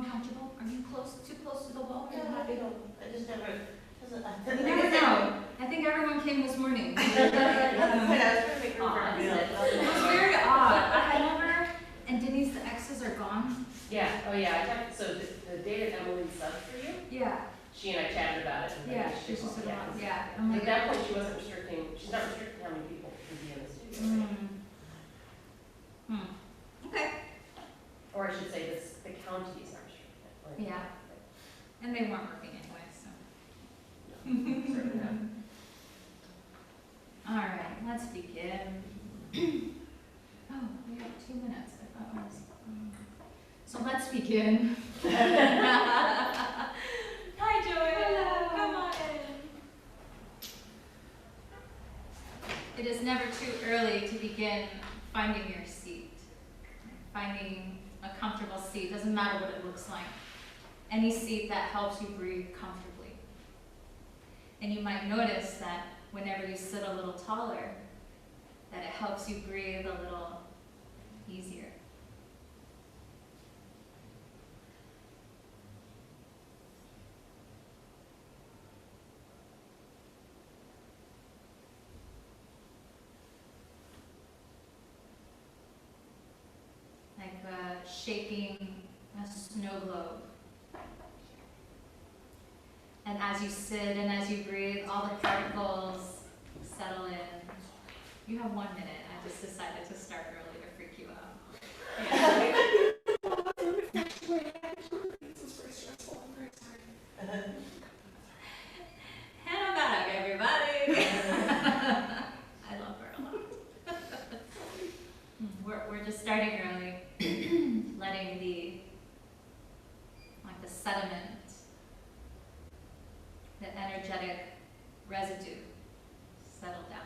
uncomfortable? Are you too close to the wall? No, I just never. You never know. I think everyone came this morning. It was very odd. I had never. And Denise, the X's are gone. Yeah. Oh yeah. I talked. So the day that Emily subbed for you. Yeah. She and I chatted about it. And Yeah. She just said, yeah. At that point, she wasn't restricting. She's not restricting how many people can be in the studio. Right? Okay. Or I should say, the counties are restricting it. Like, Yeah. And they weren't working anyway, so. No, certainly not. All right, let's begin. Oh, we have 2 minutes. I thought it was. So let's begin. Hi, Joanna. Come on in. It is never too early to begin finding your seat. Finding a comfortable seat. Doesn't matter what it looks like. Any seat that helps you breathe comfortably. And you might notice that whenever you sit a little taller, that it helps you breathe a little easier. Like shaking a snow globe. And as you sit and as you breathe, all the particles settle in. You have 1 minute. I just decided to start early to freak you out. Yeah. Hannah back, everybody. I love her a lot. We're just starting early, letting the sediment, the energetic residue settle down.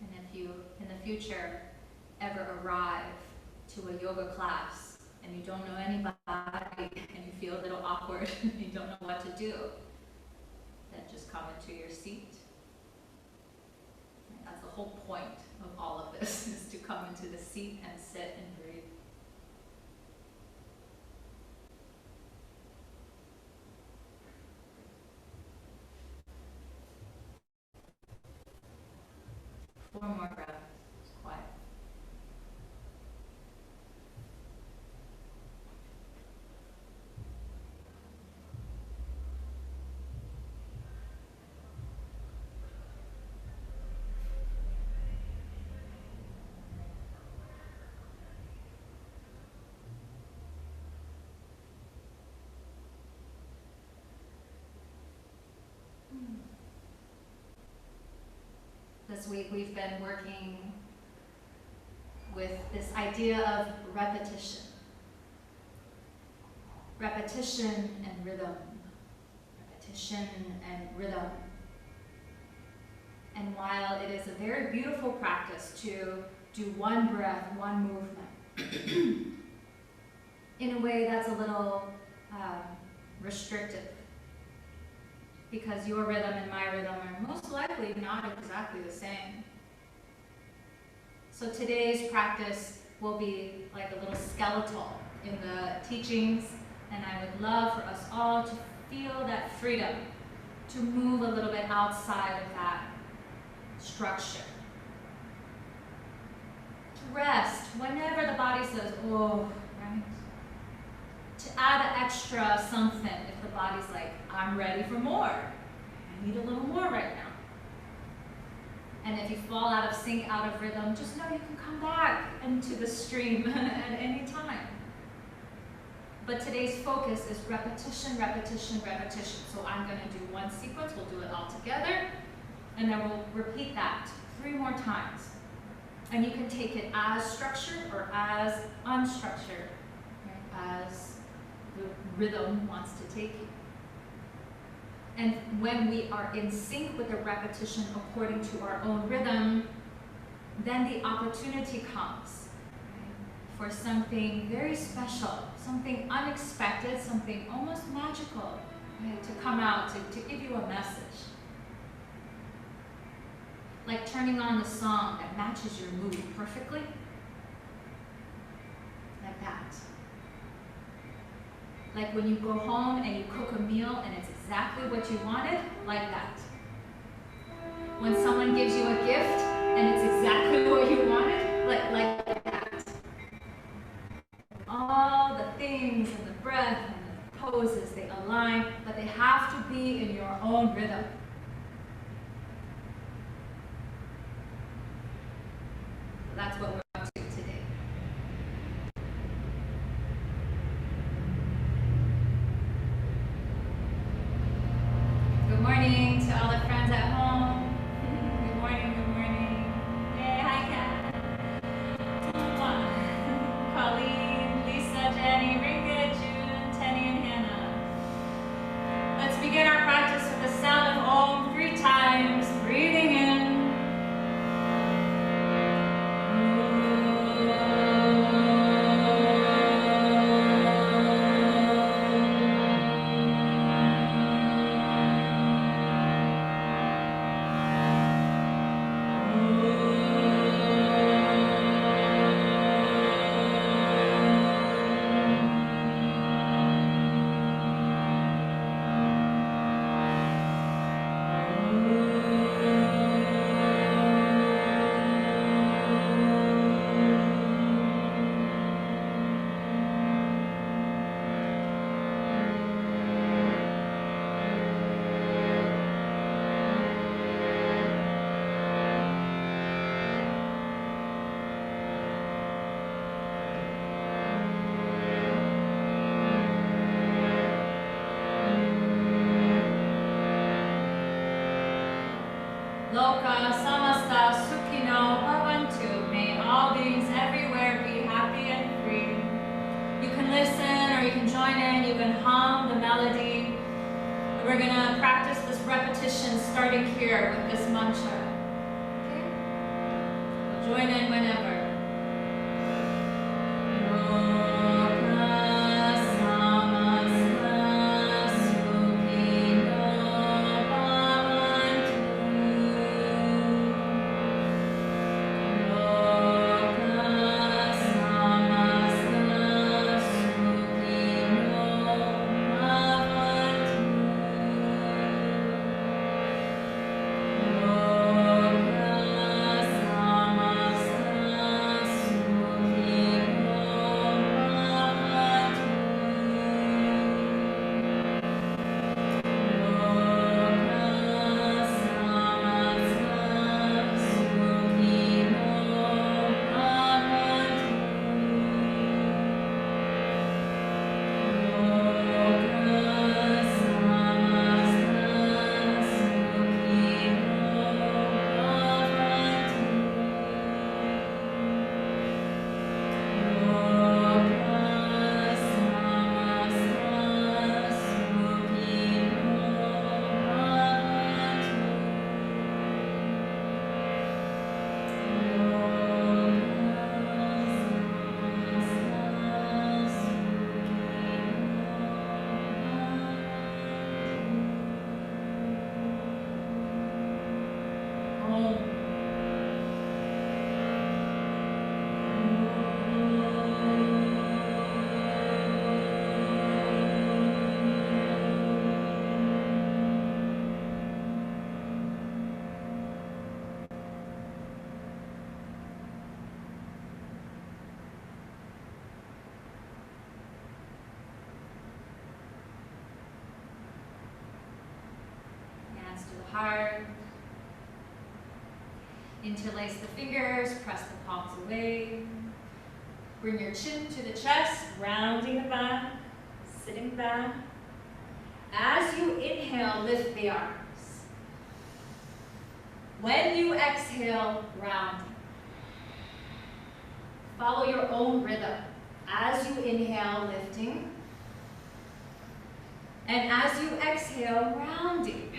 And if you, in the future, ever arrive to a yoga class and you don't know anybody and you feel a little awkward and you don't know what to do, then just come into your seat. That's the whole point of all of this, is to come into the seat and sit and breathe. Four more breaths. It's quiet. This week we've been working with this idea of repetition. Repetition and rhythm. Repetition and rhythm. And while it is a very beautiful practice to do one breath, one movement, in a way that's a little restrictive, because your rhythm and my rhythm are most likely not exactly the same. So today's practice will be like a little skeletal in the teachings, and I would love for us all to feel that freedom to move a little bit outside of that structure. To rest whenever the body says, oh, right? To add an extra something if the body's like, I'm ready for more. I need a little more right now. And if you fall out of sync, out of rhythm, just know you can come back into the stream at any time. But today's focus is repetition, repetition, repetition. So I'm going to do one sequence, we'll do it all together, and then we'll repeat that 3 more times. And you can take it as structured or as unstructured, right? As the rhythm wants to take you. And when we are in sync with the repetition according to our own rhythm, then the opportunity comes, right, for something very special, something unexpected, something almost magical, right, to come out, to give you a message. Like turning on the song that matches your mood perfectly. Like that. Like when you go home and you cook a meal and it's exactly what you wanted, like that. When someone gives you a gift and it's exactly what you wanted, like that. All the things and the breath and the poses, they align, but they have to be in your own rhythm. So that's what we're up to today. Good morning to all the friends at home. Good morning, good morning. Hey, hi, Kat. Colleen, Lisa, Jenny, Ringa, June, Tenny, and Hannah. Let's begin our practice with the sound of Om 3 times, breathing in. Loka samasta sukhino bhavantu. May all beings everywhere be happy and free. You can listen or you can join in, you can hum the melody. We're going to practice this repetition starting here with this mantra. Okay? Join in whenever. Heart. Interlace the fingers, press the palms away. Bring your chin to the chest, rounding the back, sitting back. As you inhale, lift the arms. When you exhale, rounding. Follow your own rhythm. As you inhale, lifting. And as you exhale, rounding.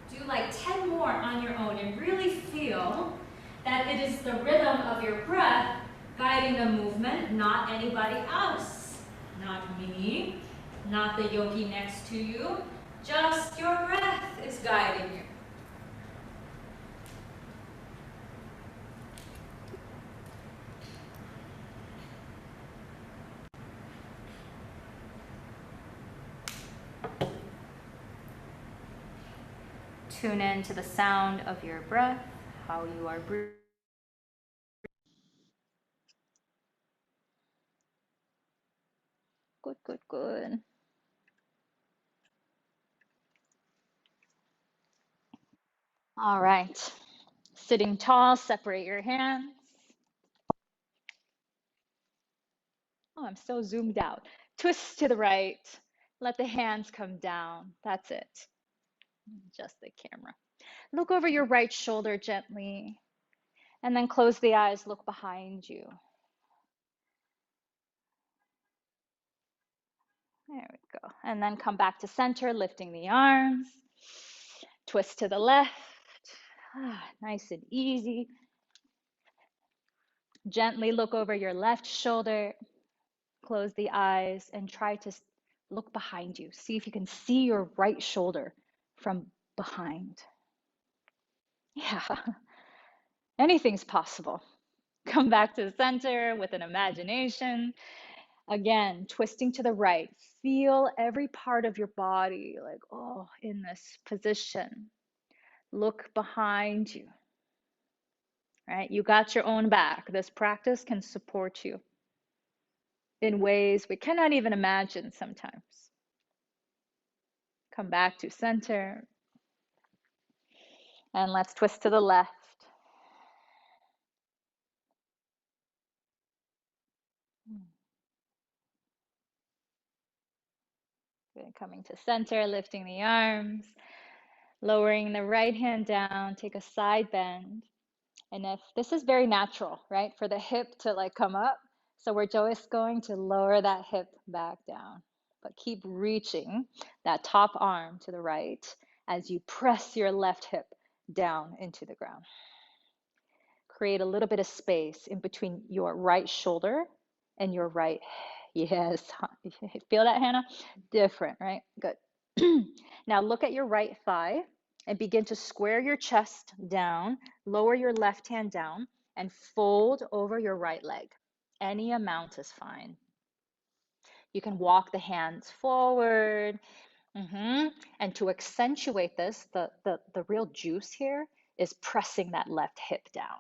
Do like 10 more on your own and really feel that it is the rhythm of your breath guiding the movement, not anybody else. Not me, not the yogi next to you, just your breath is guiding you. tune in to the sound of your breath, how you are breathing. Good, good, good. All right. Sitting tall, separate your hands. Oh, I'm so zoomed out. Twist to the right. Let the hands come down. That's it. Just the camera. Look over your right shoulder gently, and then close the eyes, look behind you. There we go. And then come back to center, lifting the arms. Twist to the left. Nice and easy. Gently look over your left shoulder. Close the eyes and try to look behind you. See if you can see your right shoulder from behind. Yeah, anything's possible. Come back to the center with an imagination. Again, twisting to the right. Feel every part of your body like, oh, in this position. Look behind you. Right? You got your own back. This practice can support you in ways we cannot even imagine sometimes. Come back to center. And let's twist to the left. Good. Coming to center, lifting the arms, lowering the right hand down, take a side bend. And if this is very natural, right, for the hip to like come up, so we're just going to lower that hip back down, but keep reaching that top arm to the right as you press your left hip down into the ground. Create a little bit of space in between your right shoulder and your right. Yes, feel that, Hannah? Different, right? Good. Now look at your right thigh and begin to square your chest down, lower your left hand down, and fold over your right leg. Any amount is fine. You can walk the hands forward. And to accentuate this, the real juice here is pressing that left hip down.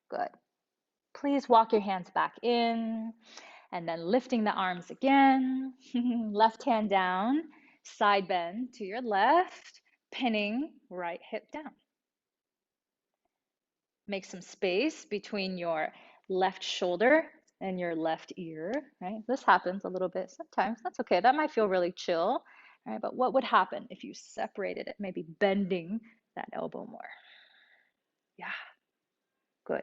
Good. Please walk your hands back in and then lifting the arms again. Left hand down, side bend to your left, pinning right hip down. Make some space between your left shoulder and your left ear, right? This happens a little bit sometimes. That's okay. That might feel really chill, right? But what would happen if you separated it, maybe bending that elbow more? Yeah, good.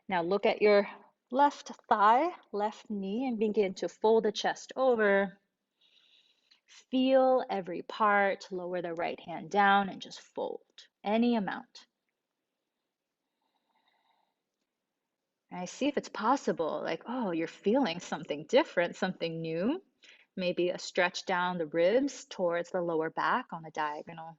Now look at your left thigh, left knee, and begin to fold the chest over. Feel every part. Lower the right hand down and just fold any amount. And see if it's possible, like, oh, you're feeling something different, something new. Maybe a stretch down the ribs towards the lower back on a diagonal.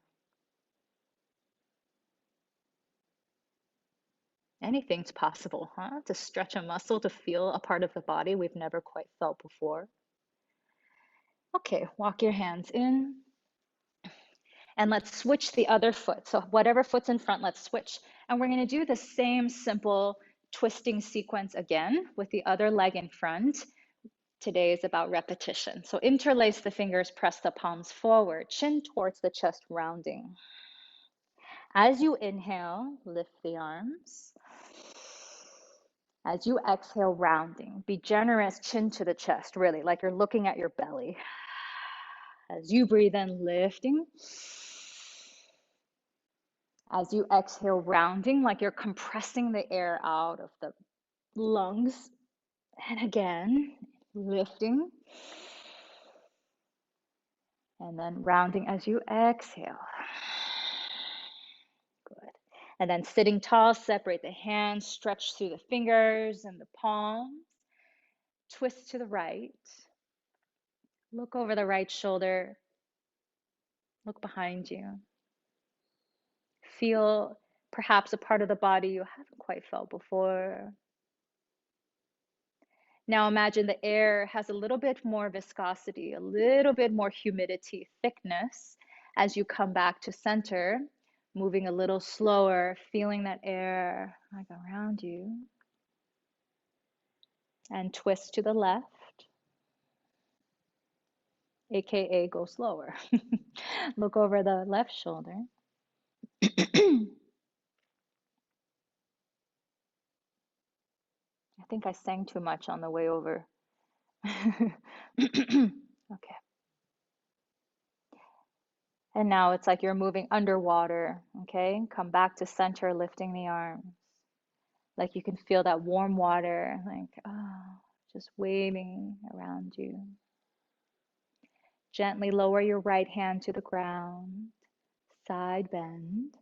Anything's possible, huh? To stretch a muscle, to feel a part of the body we've never quite felt before. Okay, walk your hands in. And let's switch the other foot. So whatever foot's in front, let's switch. And we're going to do the same simple twisting sequence again with the other leg in front. Today is about repetition. So interlace the fingers, press the palms forward, chin towards the chest, rounding. As you inhale, lift the arms. As you exhale, rounding. Be generous, chin to the chest, really, like you're looking at your belly. As you breathe in, lifting. As you exhale, rounding, like you're compressing the air out of the lungs. And again, lifting. And then rounding as you exhale. Good. And then sitting tall, separate the hands, stretch through the fingers and the palms. Twist to the right. Look over the right shoulder. Look behind you. Feel perhaps a part of the body you haven't quite felt before. Now imagine the air has a little bit more viscosity, a little bit more humidity, thickness as you come back to center, moving a little slower, feeling that air like around you. And twist to the left, aka go slower. Look over the left shoulder. I think I sang too much on the way over. Okay. And now it's like you're moving underwater, okay? Come back to center, lifting the arms. Like you can feel that warm water, like, just waving around you. Gently lower your right hand to the ground, side bend.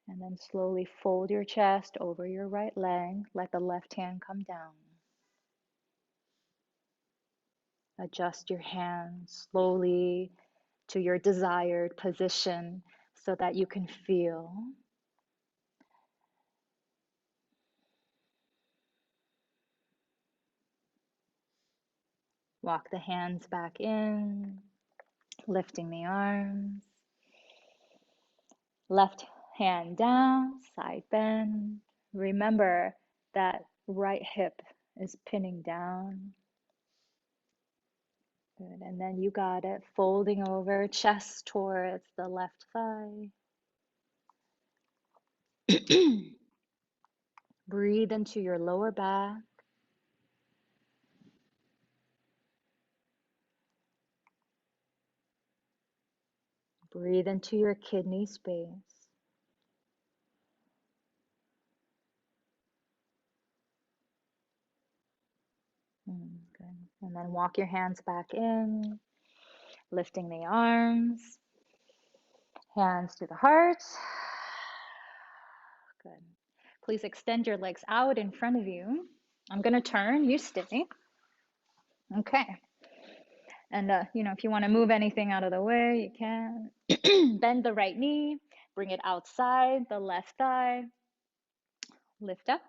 And then slowly fold your chest over your right leg. Let the left hand come down. Adjust your hands slowly to your desired position so that you can feel. Walk the hands back in, lifting the arms. Left hand down, side bend. Remember that right hip is pinning down. Good, and then you got it. Folding over, chest towards the left thigh. Breathe into your lower back. Breathe into your kidney space. Good. And then walk your hands back in, lifting the arms, hands to the heart. Good. Please extend your legs out in front of you. I'm going to turn, you stay. Okay. And, if you want to move anything out of the way, you can. Bend the right knee, bring it outside the left thigh. Lift up.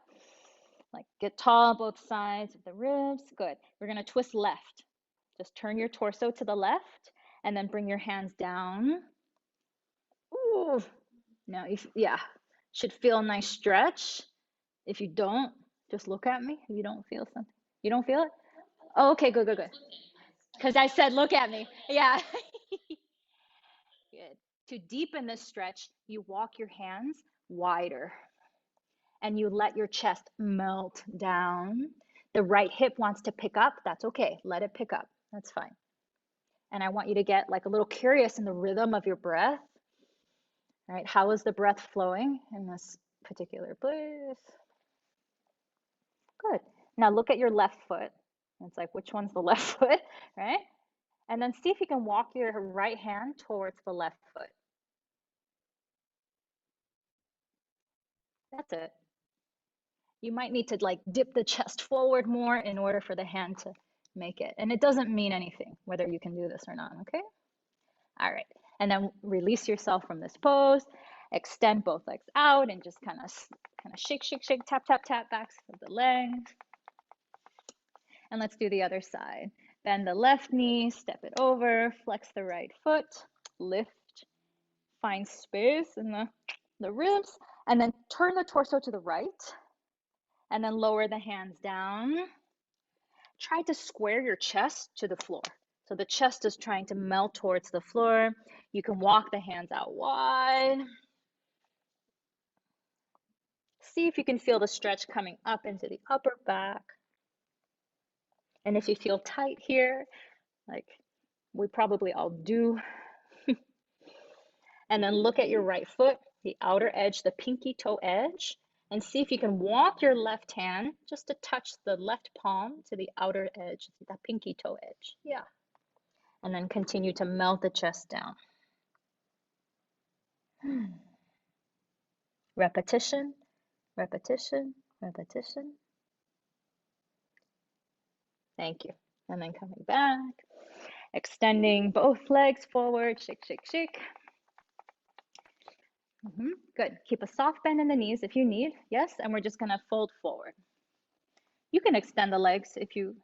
Like get tall both sides of the ribs. Good. We're going to twist left. Just turn your torso to the left and then bring your hands down. Ooh. Now, should feel a nice stretch. If you don't, just look at me. If you don't feel something. You don't feel it? Oh, okay, good. Because I said, look at me. Yeah. Good. To deepen this stretch, you walk your hands wider and you let your chest melt down. The right hip wants to pick up. That's okay. Let it pick up. That's fine. And I want you to get like a little curious in the rhythm of your breath. All right. How is the breath flowing in this particular place? Good. Now look at your left foot. It's like, which one's the left foot, right? And then see if you can walk your right hand towards the left foot. That's it. You might need to like dip the chest forward more in order for the hand to make it. And it doesn't mean anything whether you can do this or not, okay? All right. And then release yourself from this pose. Extend both legs out and just kind of shake, tap, backs of the legs. And let's do the other side. Bend the left knee, step it over, flex the right foot, lift, find space in the ribs, and then turn the torso to the right, and then lower the hands down. Try to square your chest to the floor. So the chest is trying to melt towards the floor. You can walk the hands out wide. See if you can feel the stretch coming up into the upper back. And if you feel tight here, like we probably all do, and then look at your right foot, the outer edge, the pinky toe edge, and see if you can walk your left hand just to touch the left palm to the outer edge, that pinky toe edge. Yeah. And then continue to melt the chest down. Repetition, repetition, repetition. Thank you. And then coming back, extending both legs forward, shake, shake, shake. Good. Keep a soft bend in the knees if you need. Yes, and we're just gonna fold forward. You can extend the legs if you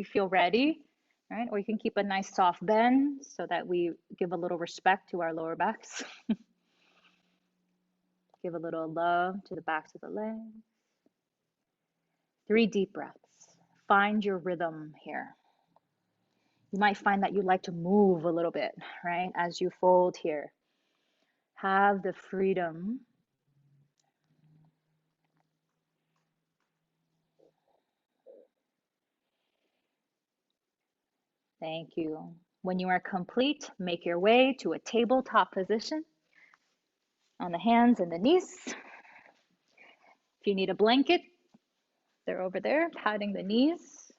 feel ready, right? Or you can keep a nice soft bend so that we give a little respect to our lower backs. Give a little love to the backs of the legs. 3 deep breaths. Find your rhythm here. You might find that you like to move a little bit, right? As you fold here. Have the freedom. Thank you. When you are complete, make your way to a tabletop position on the hands and the knees. If you need a blanket, they're over there, padding the knees.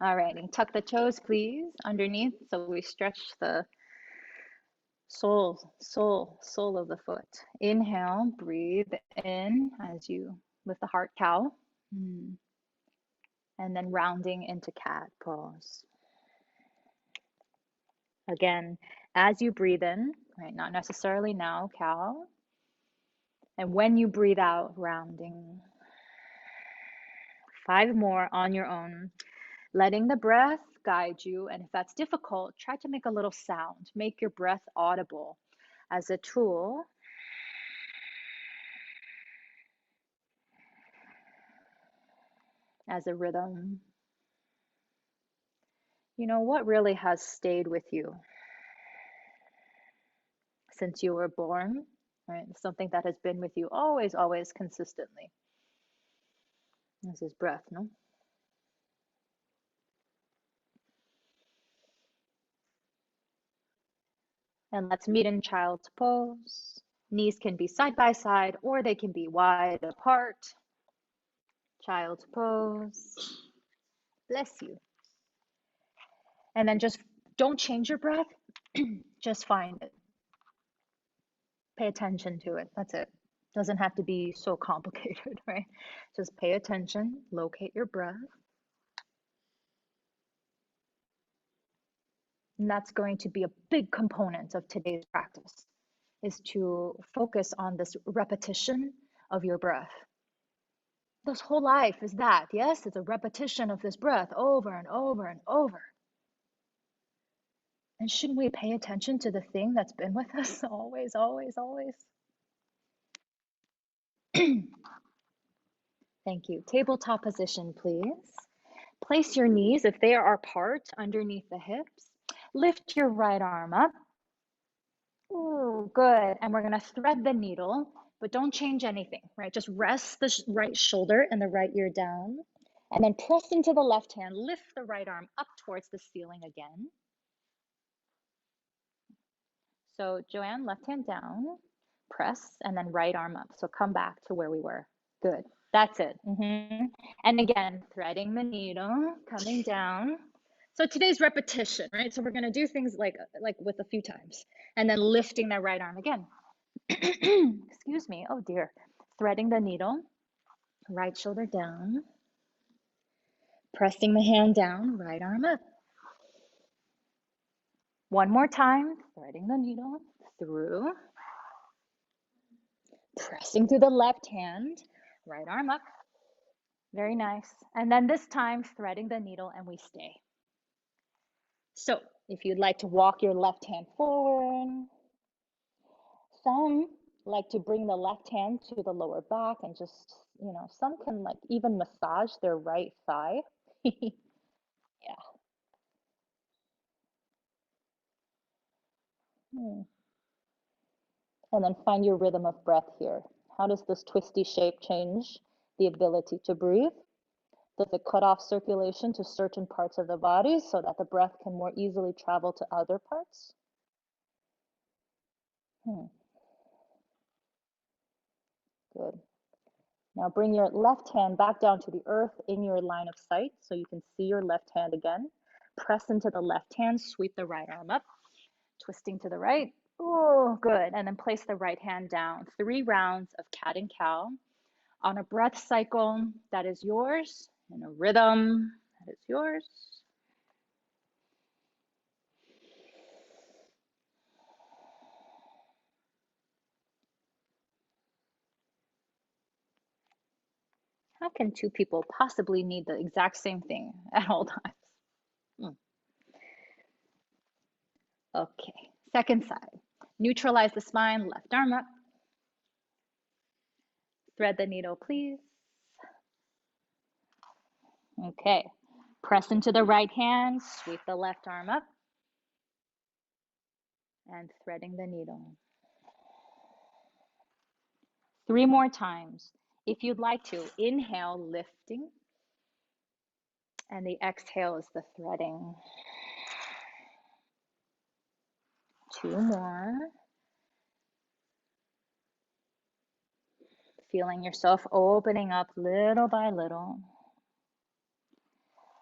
All right, and tuck the toes, please, underneath, so we stretch the sole of the foot. Inhale, breathe in as you lift the heart cow. And then rounding into cat pose. Again, as you breathe in, right, not necessarily now, cow. And when you breathe out, rounding. 5 more on your own. Letting the breath guide you. And if that's difficult, try to make a little sound. Make your breath audible as a tool. As a rhythm. You know, what really has stayed with you since you were born, right? Something that has been with you always, always consistently. This is breath, no? And let's meet in child's pose. Knees can be side by side or they can be wide apart. Child's pose. Bless you. And then just don't change your breath. Just find it. Pay attention to it. That's it. Doesn't have to be so complicated, right? Just pay attention, locate your breath. And that's going to be a big component of today's practice, is to focus on this repetition of your breath. This whole life is that, yes? It's a repetition of this breath over and over and over. And shouldn't we pay attention to the thing that's been with us always, always, always? Thank you. Tabletop position, please. Place your knees, if they are apart, underneath the hips. Lift your right arm up. Ooh, good. And we're going to thread the needle, but don't change anything, right? Just rest the right shoulder and the right ear down. And then press into the left hand. Lift the right arm up towards the ceiling again. So Joanne, left hand down, press, and then right arm up. So come back to where we were. Good. That's it. And again, threading the needle, coming down. So today's repetition, right? So we're going to do things like with a few times. And then lifting that right arm again. Excuse me. Oh, dear. Threading the needle, right shoulder down. Pressing the hand down, right arm up. One more time, threading the needle through. Pressing through the left hand, right arm up. Very nice. And then this time, threading the needle and we stay. So if you'd like to walk your left hand forward, some like to bring the left hand to the lower back and just, some can like even massage their right thigh. Yeah. And then find your rhythm of breath here. How does this twisty shape change the ability to breathe? Does it cut off circulation to certain parts of the body so that the breath can more easily travel to other parts? Good. Now bring your left hand back down to the earth in your line of sight so you can see your left hand again. Press into the left hand, sweep the right arm up, twisting to the right. Oh, good. And then place the right hand down. 3 rounds of cat and cow on a breath cycle that is yours, in a rhythm that is yours. How can two people possibly need the exact same thing at all times? Okay, second side. Neutralize the spine, left arm up. Thread the needle, please. Okay, press into the right hand, sweep the left arm up, and threading the needle. 3 more times. If you'd like to, inhale, lifting, and the exhale is the threading. 2 more. Feeling yourself opening up little by little.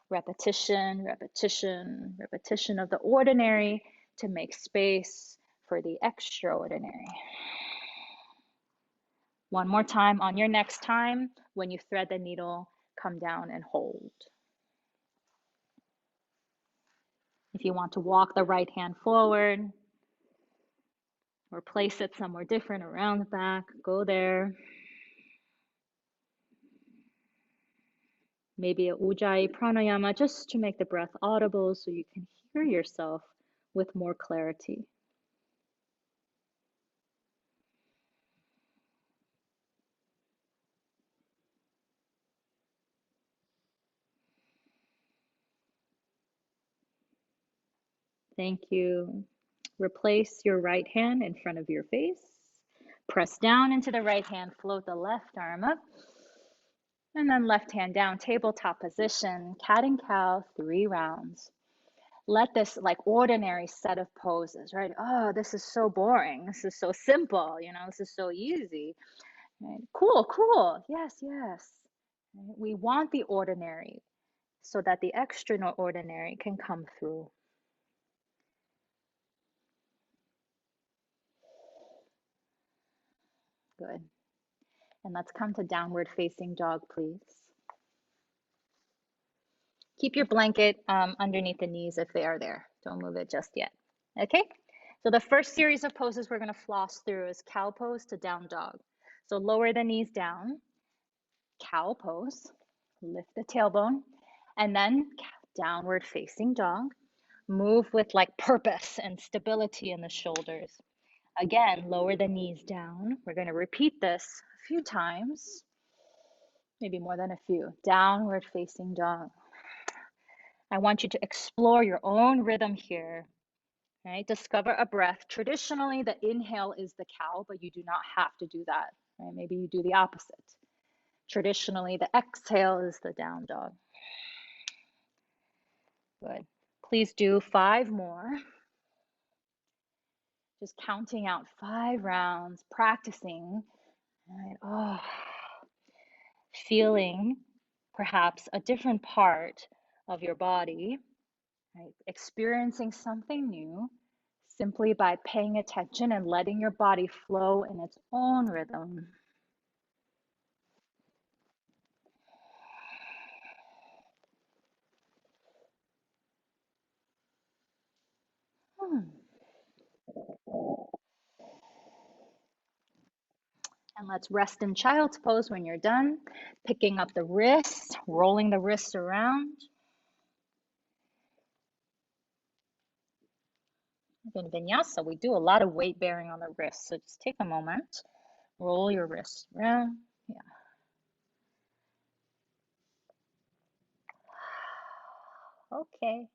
Repetition, repetition, repetition of the ordinary to make space for the extraordinary. 1 more time. On your next time, when you thread the needle, come down and hold. If you want to walk the right hand forward or place it somewhere different around the back, go there. Maybe a Ujjayi pranayama just to make the breath audible so you can hear yourself with more clarity. Thank you. Replace your right hand in front of your face. Press down into the right hand, float the left arm up. And then left hand down, tabletop position, cat and cow, 3 rounds. Let this like ordinary set of poses, right? Oh, this is so boring. This is so simple, this is so easy. Right? Cool, cool. Yes, yes. Right? We want the ordinary so that the extraordinary can come through. Good. And let's come to downward facing dog, please. Keep your blanket underneath the knees if they are there. Don't move it just yet. Okay? So the first series of poses we're going to floss through is cow pose to down dog. So lower the knees down, cow pose, lift the tailbone, and then downward facing dog. Move with like purpose and stability in the shoulders. Again, lower the knees down. We're going to repeat this a few times, maybe more than a few. Downward facing dog. I want you to explore your own rhythm here. Right? Discover a breath. Traditionally, the inhale is the cow, but you do not have to do that. Right? Maybe you do the opposite. Traditionally, the exhale is the down dog. Good. Please do 5 more. Just counting out 5 rounds, practicing. Right? Oh, feeling perhaps a different part of your body, right? Experiencing something new simply by paying attention and letting your body flow in its own rhythm. And let's rest in child's pose when you're done. Picking up the wrist, rolling the wrist around. In Vinyasa, we do a lot of weight bearing on the wrist. So just take a moment, roll your wrist around. Yeah. Okay.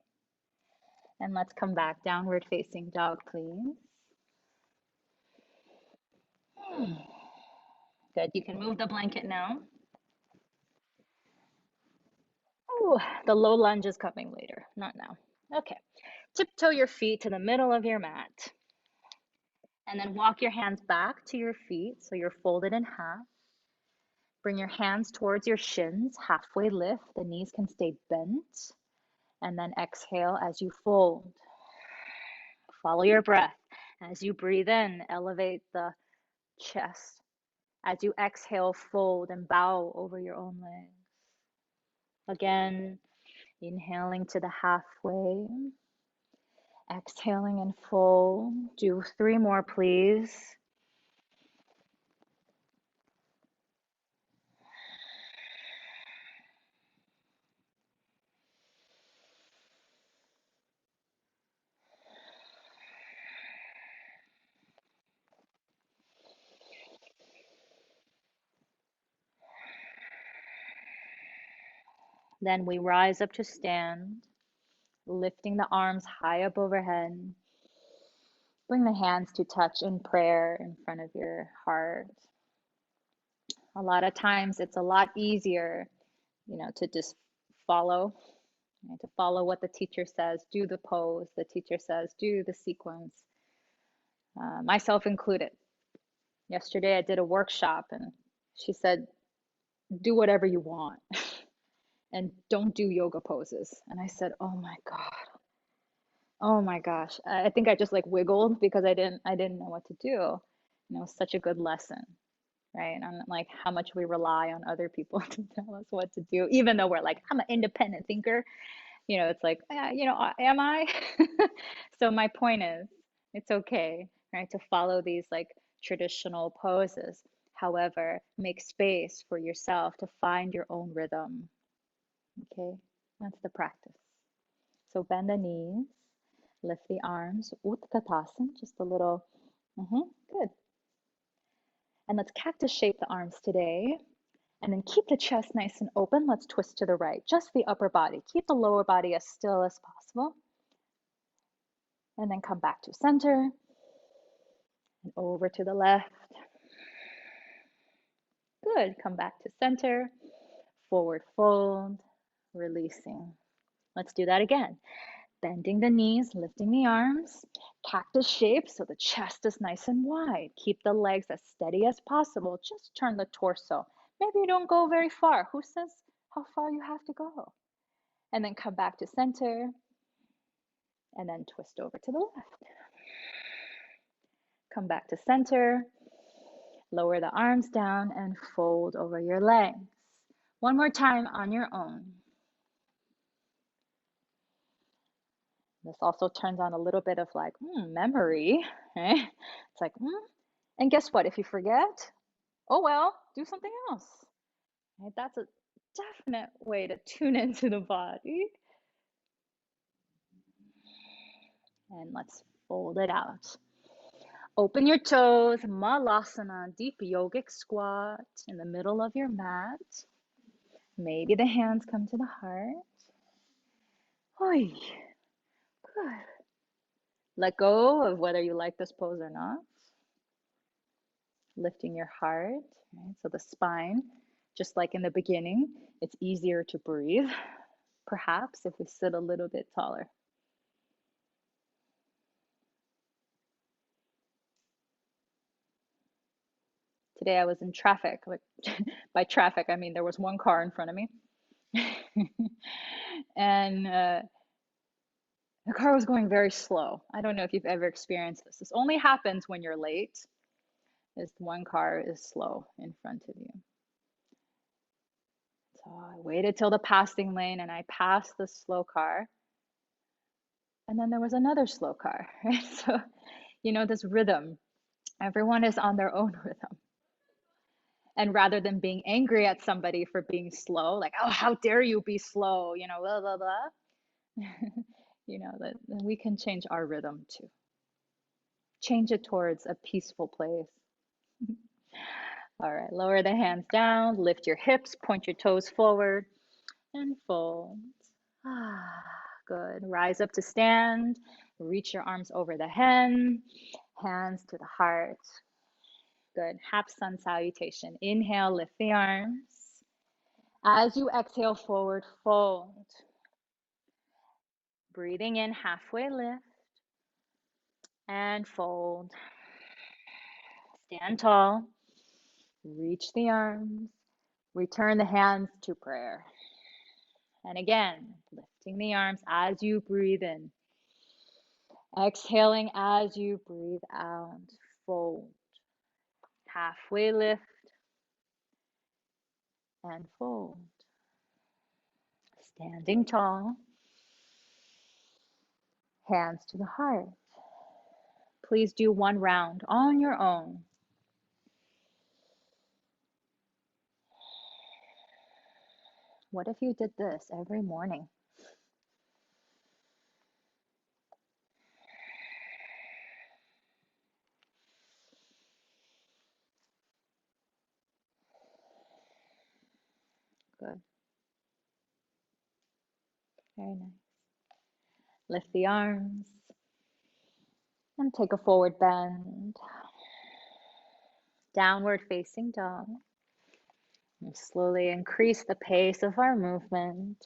And let's come back, downward facing dog, please. Good, you can move the blanket now. Ooh, the low lunge is coming later, not now. Okay, tiptoe your feet to the middle of your mat. And then walk your hands back to your feet so you're folded in half. Bring your hands towards your shins, halfway lift. The knees can stay bent. And then exhale as you fold. Follow your breath. As you breathe in, elevate the chest. As you exhale, fold and bow over your own legs. Again, inhaling to the halfway. Exhaling and fold. Do 3 more, please. Then we rise up to stand, lifting the arms high up overhead. Bring the hands to touch in prayer in front of your heart. A lot of times it's a lot easier, to just follow, to follow what the teacher says, do the pose, the teacher says, do the sequence, myself included. Yesterday I did a workshop and she said, do whatever you want and don't do yoga poses. And I said, oh my God. Oh my gosh. I think I just like wiggled because I didn't know what to do. It was such a good lesson, right? On like how much we rely on other people to tell us what to do, even though we're like, I'm an independent thinker. It's like, am I? So my point is, it's okay, right, to follow these like traditional poses. However, make space for yourself to find your own rhythm. Okay, that's the practice. So bend the knees, lift the arms, Utkatasana, just a little, good. And let's cactus shape the arms today. And then keep the chest nice and open. Let's twist to the right, just the upper body. Keep the lower body as still as possible. And then come back to center and over to the left. Good, come back to center, forward fold, releasing. Let's do that again. Bending the knees, lifting the arms, cactus shape so the chest is nice and wide. Keep the legs as steady as possible. Just turn the torso. Maybe you don't go very far. Who says how far you have to go? And then come back to center and then twist over to the left. Come back to center, lower the arms down and fold over your legs. One more time on your own. This also turns on a little bit of like memory, right? It's like, and guess what? If you forget, oh well, do something else. Right? That's a definite way to tune into the body. And let's fold it out. Open your toes, Malasana, deep yogic squat in the middle of your mat. Maybe the hands come to the heart. Oi, good. Let go of whether you like this pose or not. Lifting your heart, right? So the spine, just like in the beginning, it's easier to breathe, perhaps if we sit a little bit taller. Today I was in traffic. By traffic, I mean there was one car in front of me. And the car was going very slow. I don't know if you've ever experienced this. This only happens when you're late, is one car is slow in front of you. So I waited till the passing lane and I passed the slow car. And then there was another slow car, right? So, this rhythm, everyone is on their own rhythm. And rather than being angry at somebody for being slow, like, oh, how dare you be slow, blah, blah, blah. That we can change our rhythm too. Change it towards a peaceful place. All right, lower the hands down, lift your hips, point your toes forward, and fold. Good. Rise up to stand, reach your arms over the head, hands to the heart. Good. Half sun salutation. Inhale, lift the arms. As you exhale forward, fold. Breathing in, halfway lift, and fold. Stand tall, reach the arms, return the hands to prayer. And again, lifting the arms as you breathe in. Exhaling as you breathe out. Fold. Halfway lift and fold. Standing tall. Hands to the heart. Please do one round on your own. What if you did this every morning? Good. Very nice. Lift the arms and take a forward bend. Downward facing dog. We'll slowly increase the pace of our movement.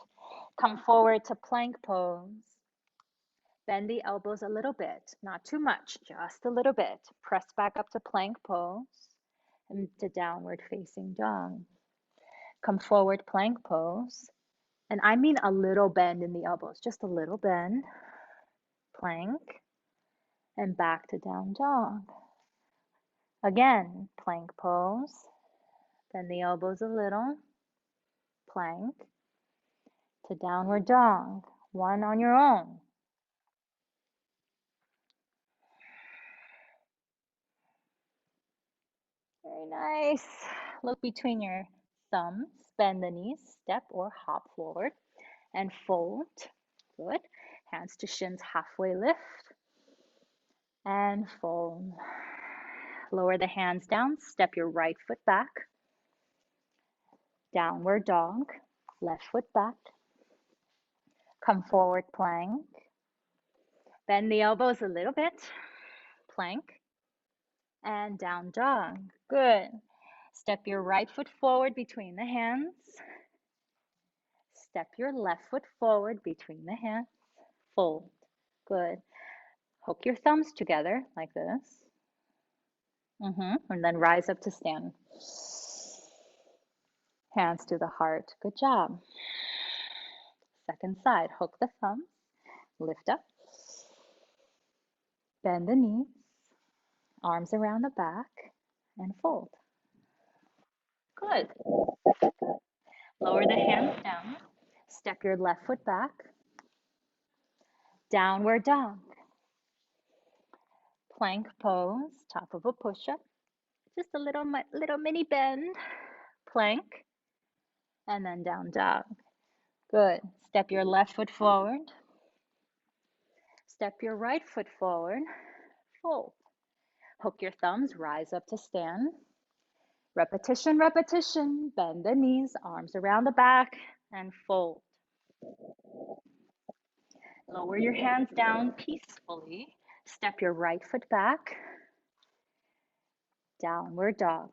Come forward to plank pose. Bend the elbows a little bit, not too much, just a little bit. Press back up to plank pose and to downward facing dog. Come forward, plank pose. And I mean a little bend in the elbows, just a little bend. Plank and back to down dog. Again, plank pose. Bend the elbows a little. Plank to downward dog. One on your own. Very nice. Look between your thumbs. Bend the knees. Step or hop forward and fold. Good. Hands to shins, halfway lift and fold. Lower the hands down. Step your right foot back. Downward dog. Left foot back. Come forward, plank. Bend the elbows a little bit. Plank and down dog. Good. Step your right foot forward between the hands. Step your left foot forward between the hands. Fold. Good. Hook your thumbs together like this. And then rise up to stand. Hands to the heart. Good job. Second side. Hook the thumbs. Lift up. Bend the knees. Arms around the back and fold. Good. Lower the hands down. Step your left foot back. Downward dog. Plank pose, top of a push-up. Just a little mini bend. Plank. And then down dog. Good. Step your left foot forward. Step your right foot forward. Fold. Hook your thumbs, rise up to stand. Repetition, repetition. Bend the knees, arms around the back, and fold. Lower your hands down peacefully. Step your right foot back. Downward dog.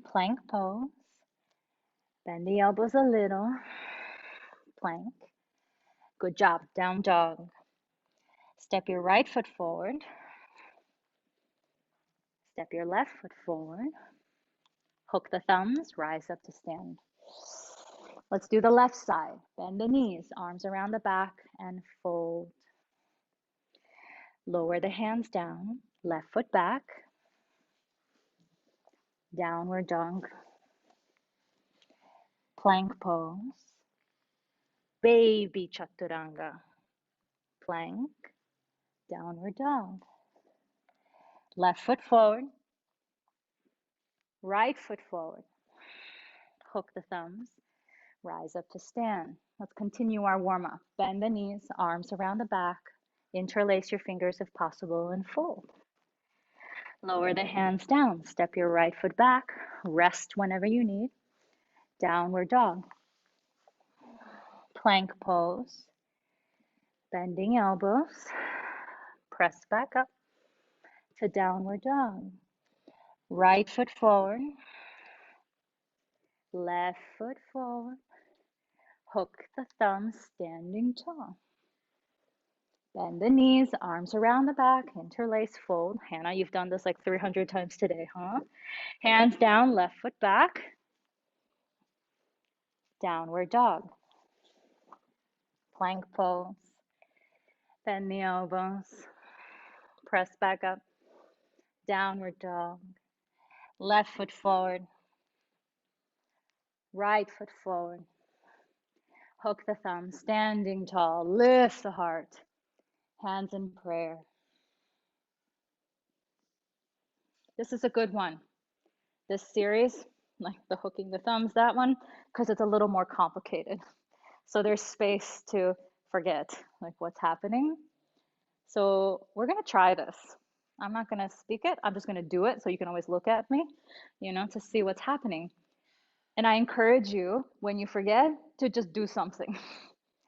Plank pose. Bend the elbows a little. Plank. Good job. Down dog. Step your right foot forward. Step your left foot forward. Hook the thumbs. Rise up to stand. Let's do the left side. Bend the knees. Arms around the back and fold. Lower the hands down. Left foot back. Downward dog. Plank pose. Baby chaturanga. Plank. Downward dog. Left foot forward. Right foot forward. Hook the thumbs. Rise up to stand. Let's continue our warm-up. Bend the knees, arms around the back. Interlace your fingers if possible and fold. Lower the hands down. Step your right foot back. Rest whenever you need. Downward dog. Plank pose. Bending elbows. Press back up to downward dog. Right foot forward. Left foot forward. Hook the thumbs, standing tall. Bend the knees, arms around the back, interlace, fold. Hannah, you've done this like 300 times today, huh? Hands down, left foot back. Downward dog. Plank pose. Bend the elbows. Press back up. Downward dog. Left foot forward. Right foot forward. Hook the thumbs, standing tall. Lift the heart. Hands in prayer. This is a good one. This series, like the hooking the thumbs, that one, because it's a little more complicated. So there's space to forget like what's happening. So we're gonna try this. I'm not gonna speak it, I'm just gonna do it so you can always look at me, to see what's happening. And I encourage you, when you forget, to just do something.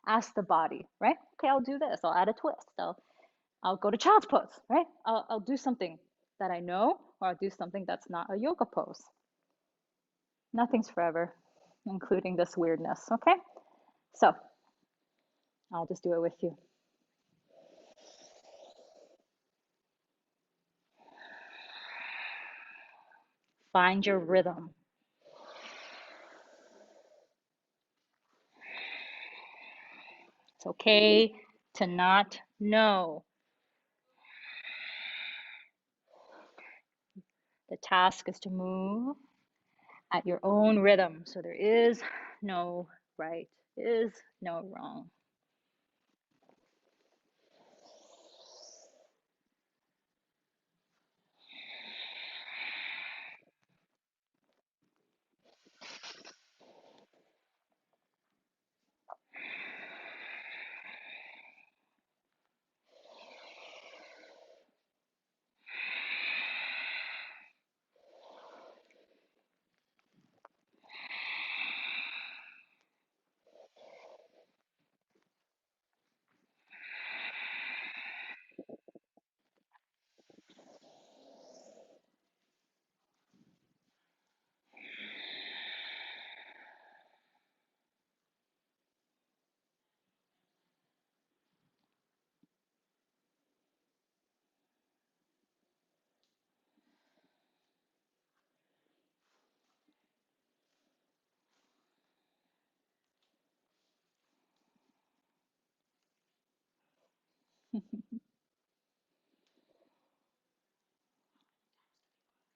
Ask the body, right? Okay, I'll do this. I'll add a twist. I'll go to child's pose, right? I'll do something that I know, or I'll do something that's not a yoga pose. Nothing's forever, including this weirdness, okay? So I'll just do it with you. Find your rhythm. It's okay to not know. The task is to move at your own rhythm. So there is no right, is no wrong.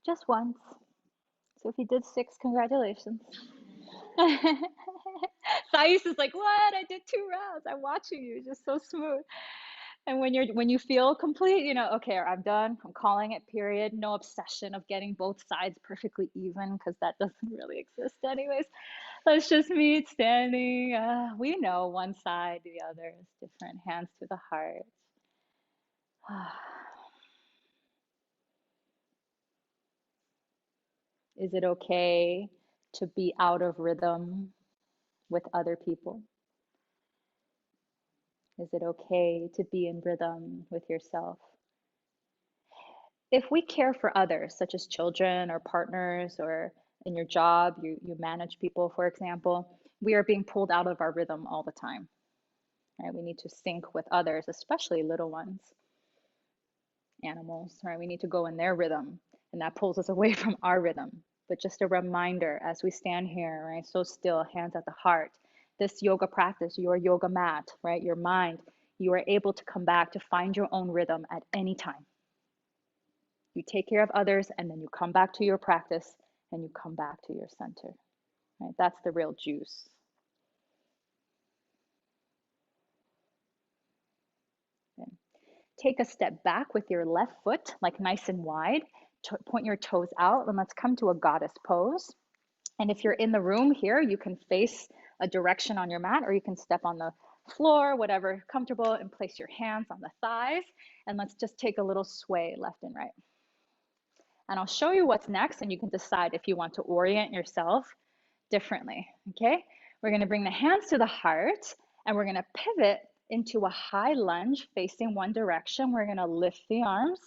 Just once. So if you did 6, congratulations. Thais is like, what? I did 2 rounds. I'm watching you, just so smooth. And when you feel complete, you know, okay, I'm done. I'm calling it period. No obsession of getting both sides perfectly even because that doesn't really exist anyways. Let's just meet standing. We know one side, the other is different. Hands to the heart. Is it okay to be out of rhythm with other people? Is it okay to be in rhythm with yourself? If we care for others, such as children or partners, or in your job, you manage people, for example, we are being pulled out of our rhythm all the time, right? We need to sync with others, especially little ones, animals, right? We need to go in their rhythm, and that pulls us away from our rhythm. But just a reminder as we stand here, right? So still, hands at the heart. This yoga practice, your yoga mat, right? Your mind, you are able to come back to find your own rhythm at any time. You take care of others, and then you come back to your practice, and you come back to your center, right? That's the real juice. Okay. Take a step back with your left foot, like nice and wide. Point your toes out, and let's come to a goddess pose. And if you're in the room here, you can face a direction on your mat, or you can step on the floor, whatever comfortable, and place your hands on the thighs. And let's just take a little sway left and right. And I'll show you what's next, and you can decide if you want to orient yourself differently, okay? We're gonna bring the hands to the heart, and we're gonna pivot into a high lunge facing one direction. We're gonna lift the arms,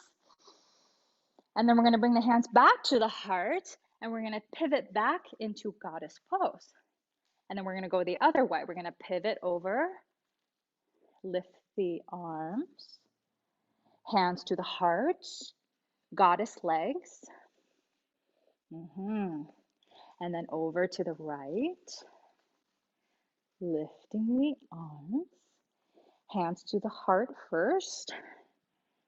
and then we're gonna bring the hands back to the heart, and we're gonna pivot back into goddess pose. And then we're gonna go the other way. We're gonna pivot over, lift the arms, hands to the heart, goddess legs. And then over to the right, lifting the arms, hands to the heart first,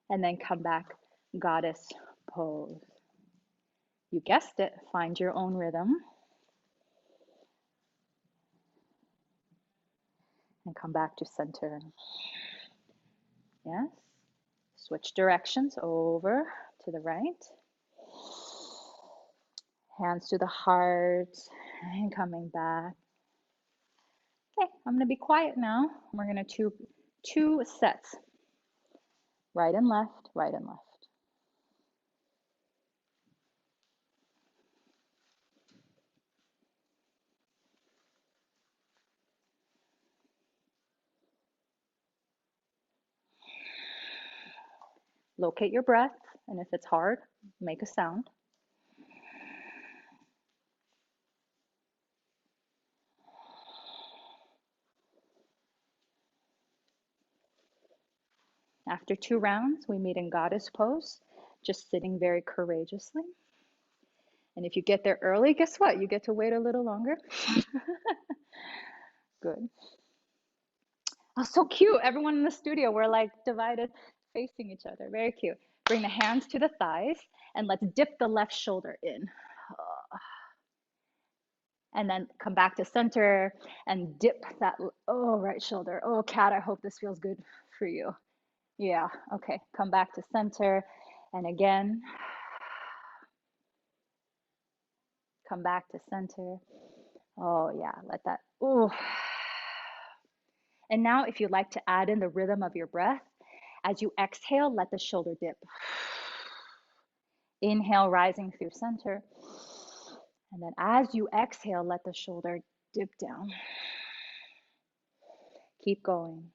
and then come back, goddess pose. You guessed it, find your own rhythm. And come back to center. Yes. Switch directions over to the right. Hands to the heart and coming back. Okay, I'm gonna be quiet now. We're gonna do 2 sets. Right and left, right and left. Locate your breath, and if it's hard, make a sound. After 2 rounds, we meet in goddess pose, just sitting very courageously. And if you get there early, guess what? You get to wait a little longer. Good. Oh, so cute. Everyone in the studio, we're like divided, facing each other. Very cute. Bring the hands to the thighs, and let's dip the left shoulder in. And then come back to center and dip that, right shoulder. Oh, cat, I hope this feels good for you. Yeah, okay. Come back to center. And again, come back to center. Oh, yeah, let that, ooh. And now, if you'd like to add in the rhythm of your breath, as you exhale, let the shoulder dip. Inhale, rising through center. And then as you exhale, let the shoulder dip down. Keep going.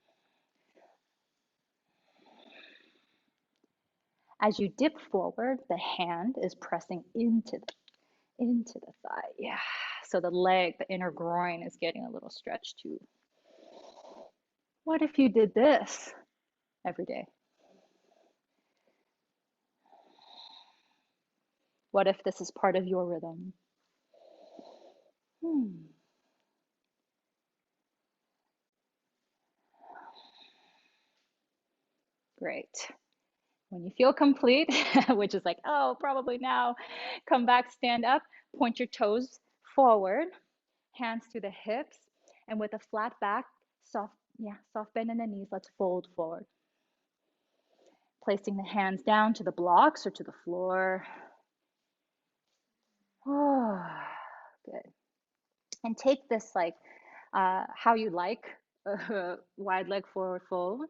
As you dip forward, the hand is pressing into the thigh. Yeah. So the leg, the inner groin is getting a little stretched too. What if you did this every day? What if this is part of your rhythm? Great. When you feel complete, which is like, oh, probably now, come back, stand up, point your toes forward, hands to the hips, and with a flat back, soft bend in the knees, let's fold forward. Placing the hands down to the blocks or to the floor. Oh, good. And take this like how you like, wide leg forward fold.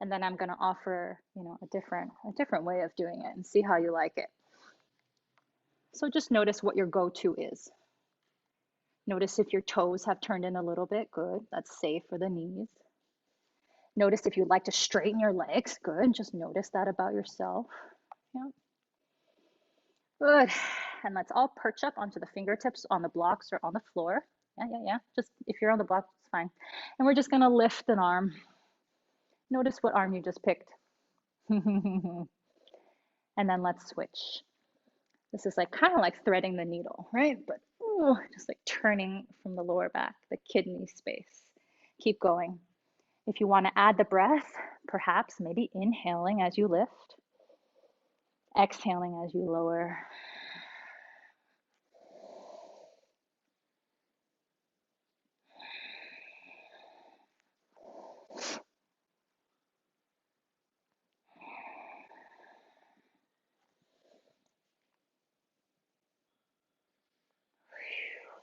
And then I'm going to offer, a different way of doing it and see how you like it. So just notice what your go-to is. Notice if your toes have turned in a little bit. Good. That's safe for the knees. Notice if you'd like to straighten your legs. Good. Just notice that about yourself. Yeah. Good. And let's all perch up onto the fingertips on the blocks or on the floor. Yeah. Just if you're on the block, it's fine. And we're just going to lift an arm. Notice what arm you just picked. And then let's switch. This is like kind of like threading the needle, right? But just like turning from the lower back, the kidney space. Keep going. If you want to add the breath, perhaps maybe inhaling as you lift, exhaling as you lower.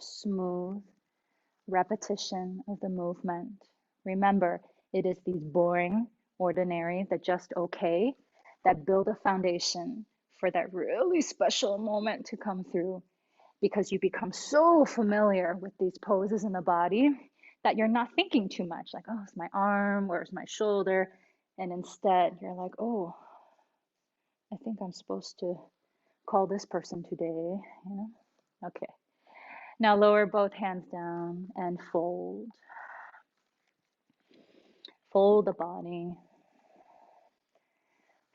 Smooth repetition of the movement. Remember, it is these boring, ordinary, the just okay, that build a foundation for that really special moment to come through, because you become so familiar with these poses in the body that you're not thinking too much, like, oh, it's my arm, where's my shoulder? And instead, you're like, oh, I think I'm supposed to call this person today, Okay. Now lower both hands down and fold. Fold the body.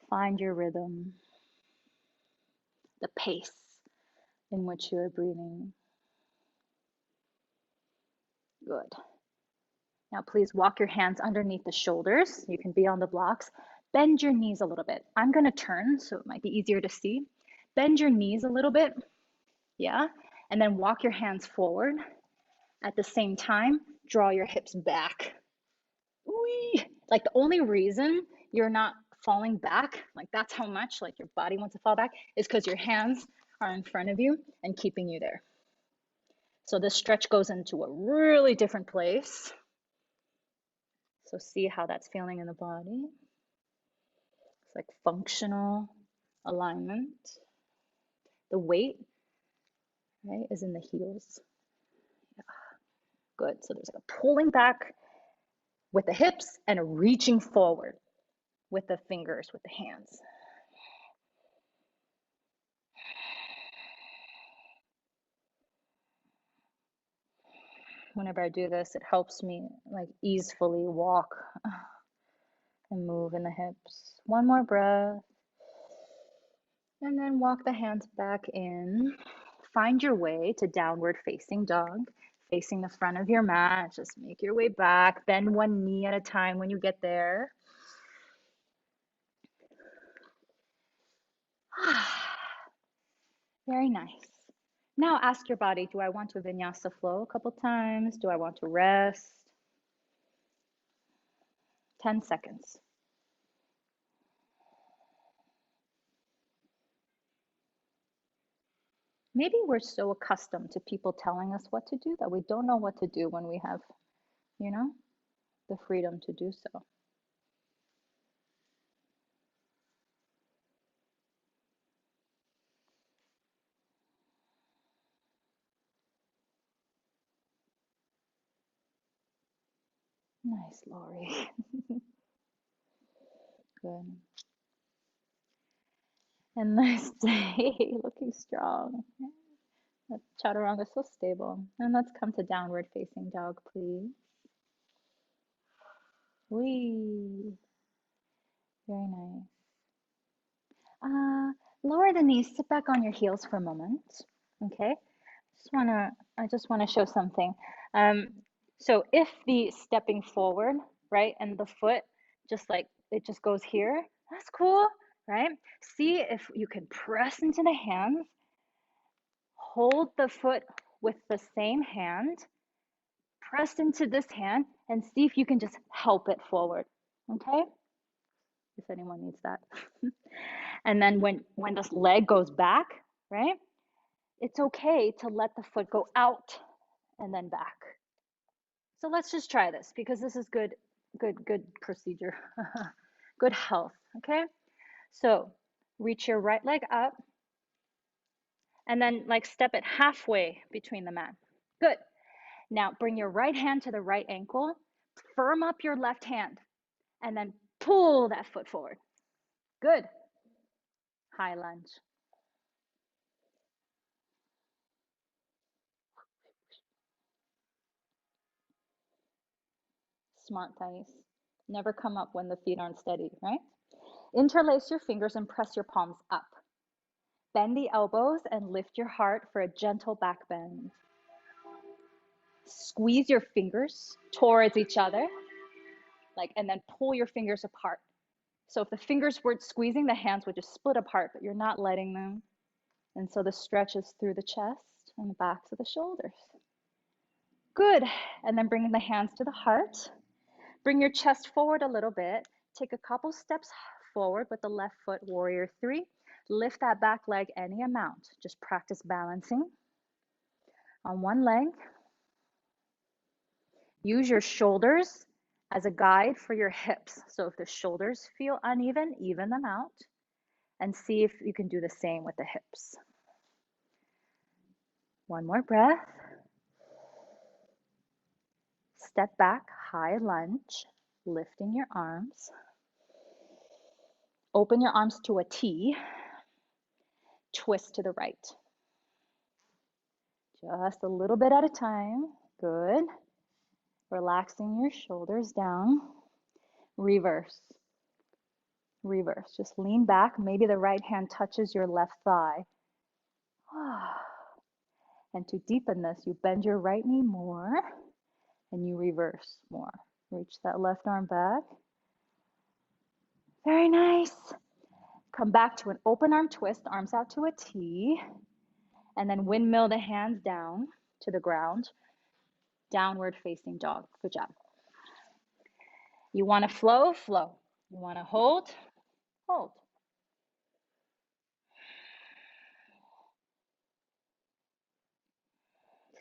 Find your rhythm, the pace in which you are breathing. Good. Now please walk your hands underneath the shoulders. You can be on the blocks. Bend your knees a little bit. I'm going to turn, so it might be easier to see. Bend your knees a little bit. Yeah. And then walk your hands forward. At the same time, draw your hips back. Whee! Like the only reason you're not falling back, like that's how much like your body wants to fall back, is because your hands are in front of you and keeping you there. So this stretch goes into a really different place. So see how that's feeling in the body. It's like functional alignment. The weight, right, is in the heels. Yeah. Good. So there's like a pulling back with the hips and a reaching forward. with the fingers, with the hands. Whenever I do this, it helps me like easily walk and move in the hips. One more breath. And then walk the hands back in. Find your way to downward facing dog, facing the front of your mat. Just make your way back. Bend one knee at a time when you get there. Very nice. Now ask your body, do I want to vinyasa flow a couple times? Do I want to rest? 10 seconds. Maybe we're so accustomed to people telling us what to do that we don't know what to do when we have, you know, the freedom to do so. Nice, Lori. Good. And nice day, looking strong. That chaturanga is so stable. And let's come to downward facing dog, please. Wee. Very nice. Lower the knees, sit back on your heels for a moment. Okay. I just wanna show something. So if the stepping forward, right, and the foot just like it just goes here, that's cool, right? See if you can press into the hands, hold the foot with the same hand, press into this hand, and see if you can just help it forward. Okay? If anyone needs that. And then when this leg goes back, right? It's okay to let the foot go out and then back. So let's just try this because this is good procedure. Good health, okay? So reach your right leg up and then like step it halfway between the mat. Good. Now bring your right hand to the right ankle, firm up your left hand, and then pull that foot forward. Good. High lunge. Smart, Thais. Never come up when the feet aren't steady, right? Interlace your fingers and press your palms up. Bend the elbows and lift your heart for a gentle back bend. Squeeze your fingers towards each other, and then pull your fingers apart. So if the fingers weren't squeezing, the hands would just split apart, but you're not letting them. And so the stretch is through the chest and the backs of the shoulders. Good. And then bring the hands to the heart. Bring your chest forward a little bit. Take a couple steps forward with the left foot, warrior 3. Lift that back leg any amount. Just practice balancing on one leg. Use your shoulders as a guide for your hips. So if the shoulders feel uneven, even them out. And see if you can do the same with the hips. One more breath. Step back, high lunge, lifting your arms. Open your arms to a T. Twist to the right. Just a little bit at a time. Good. Relaxing your shoulders down. Reverse. Reverse. Just lean back. Maybe the right hand touches your left thigh. And to deepen this, you bend your right knee more and you reverse more. Reach that left arm back. Very nice. Come back to an open arm twist, arms out to a T, and then windmill the hands down to the ground. Downward facing dog. Good job. You want to flow, flow. You want to hold, hold.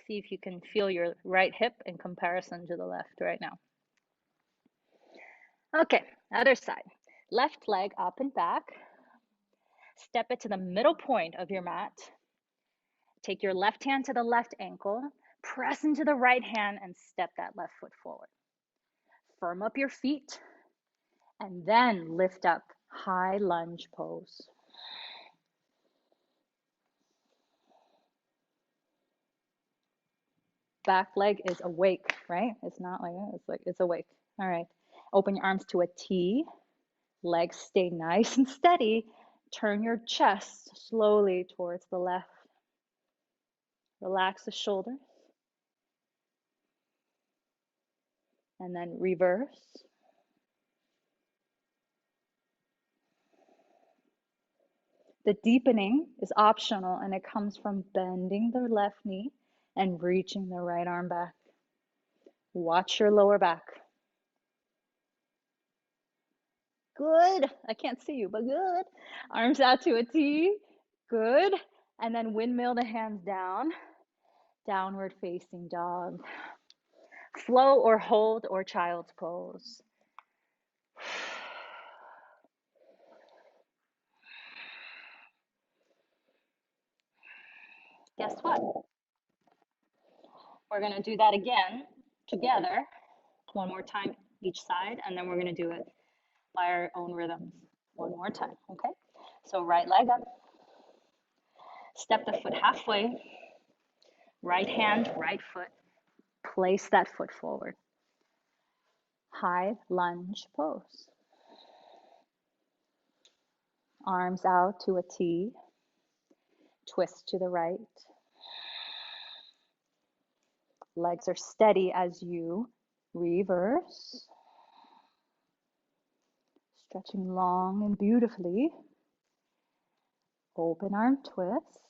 See if you can feel your right hip in comparison to the left right now. Okay, other side. Left leg up and back. Step it to the middle point of your mat. Take your left hand to the left ankle. Press into the right hand and step that left foot forward. Firm up your feet And then lift up, high lunge pose. Back leg is awake, right? It's not like that. It's like it's awake. All right. Open your arms to a T. Legs stay nice and steady. Turn your chest slowly towards the left. Relax the shoulders. And then reverse. The deepening is optional and it comes from bending the left knee and reaching the right arm back. Watch your lower back. Good. I can't see you, but good. Arms out to a T. Good. And then windmill the hands down. Downward facing dog. Flow or hold or child's pose. Guess what? We're going to do that again together. One more time each side, and then we're going to do it by our own rhythms. One more time, okay? So right leg up. Step the foot halfway. Right hand, right foot. Place that foot forward. High lunge pose. Arms out to a T. Twist to the right. Legs are steady as you reverse. Stretching long and beautifully. Open arm twist.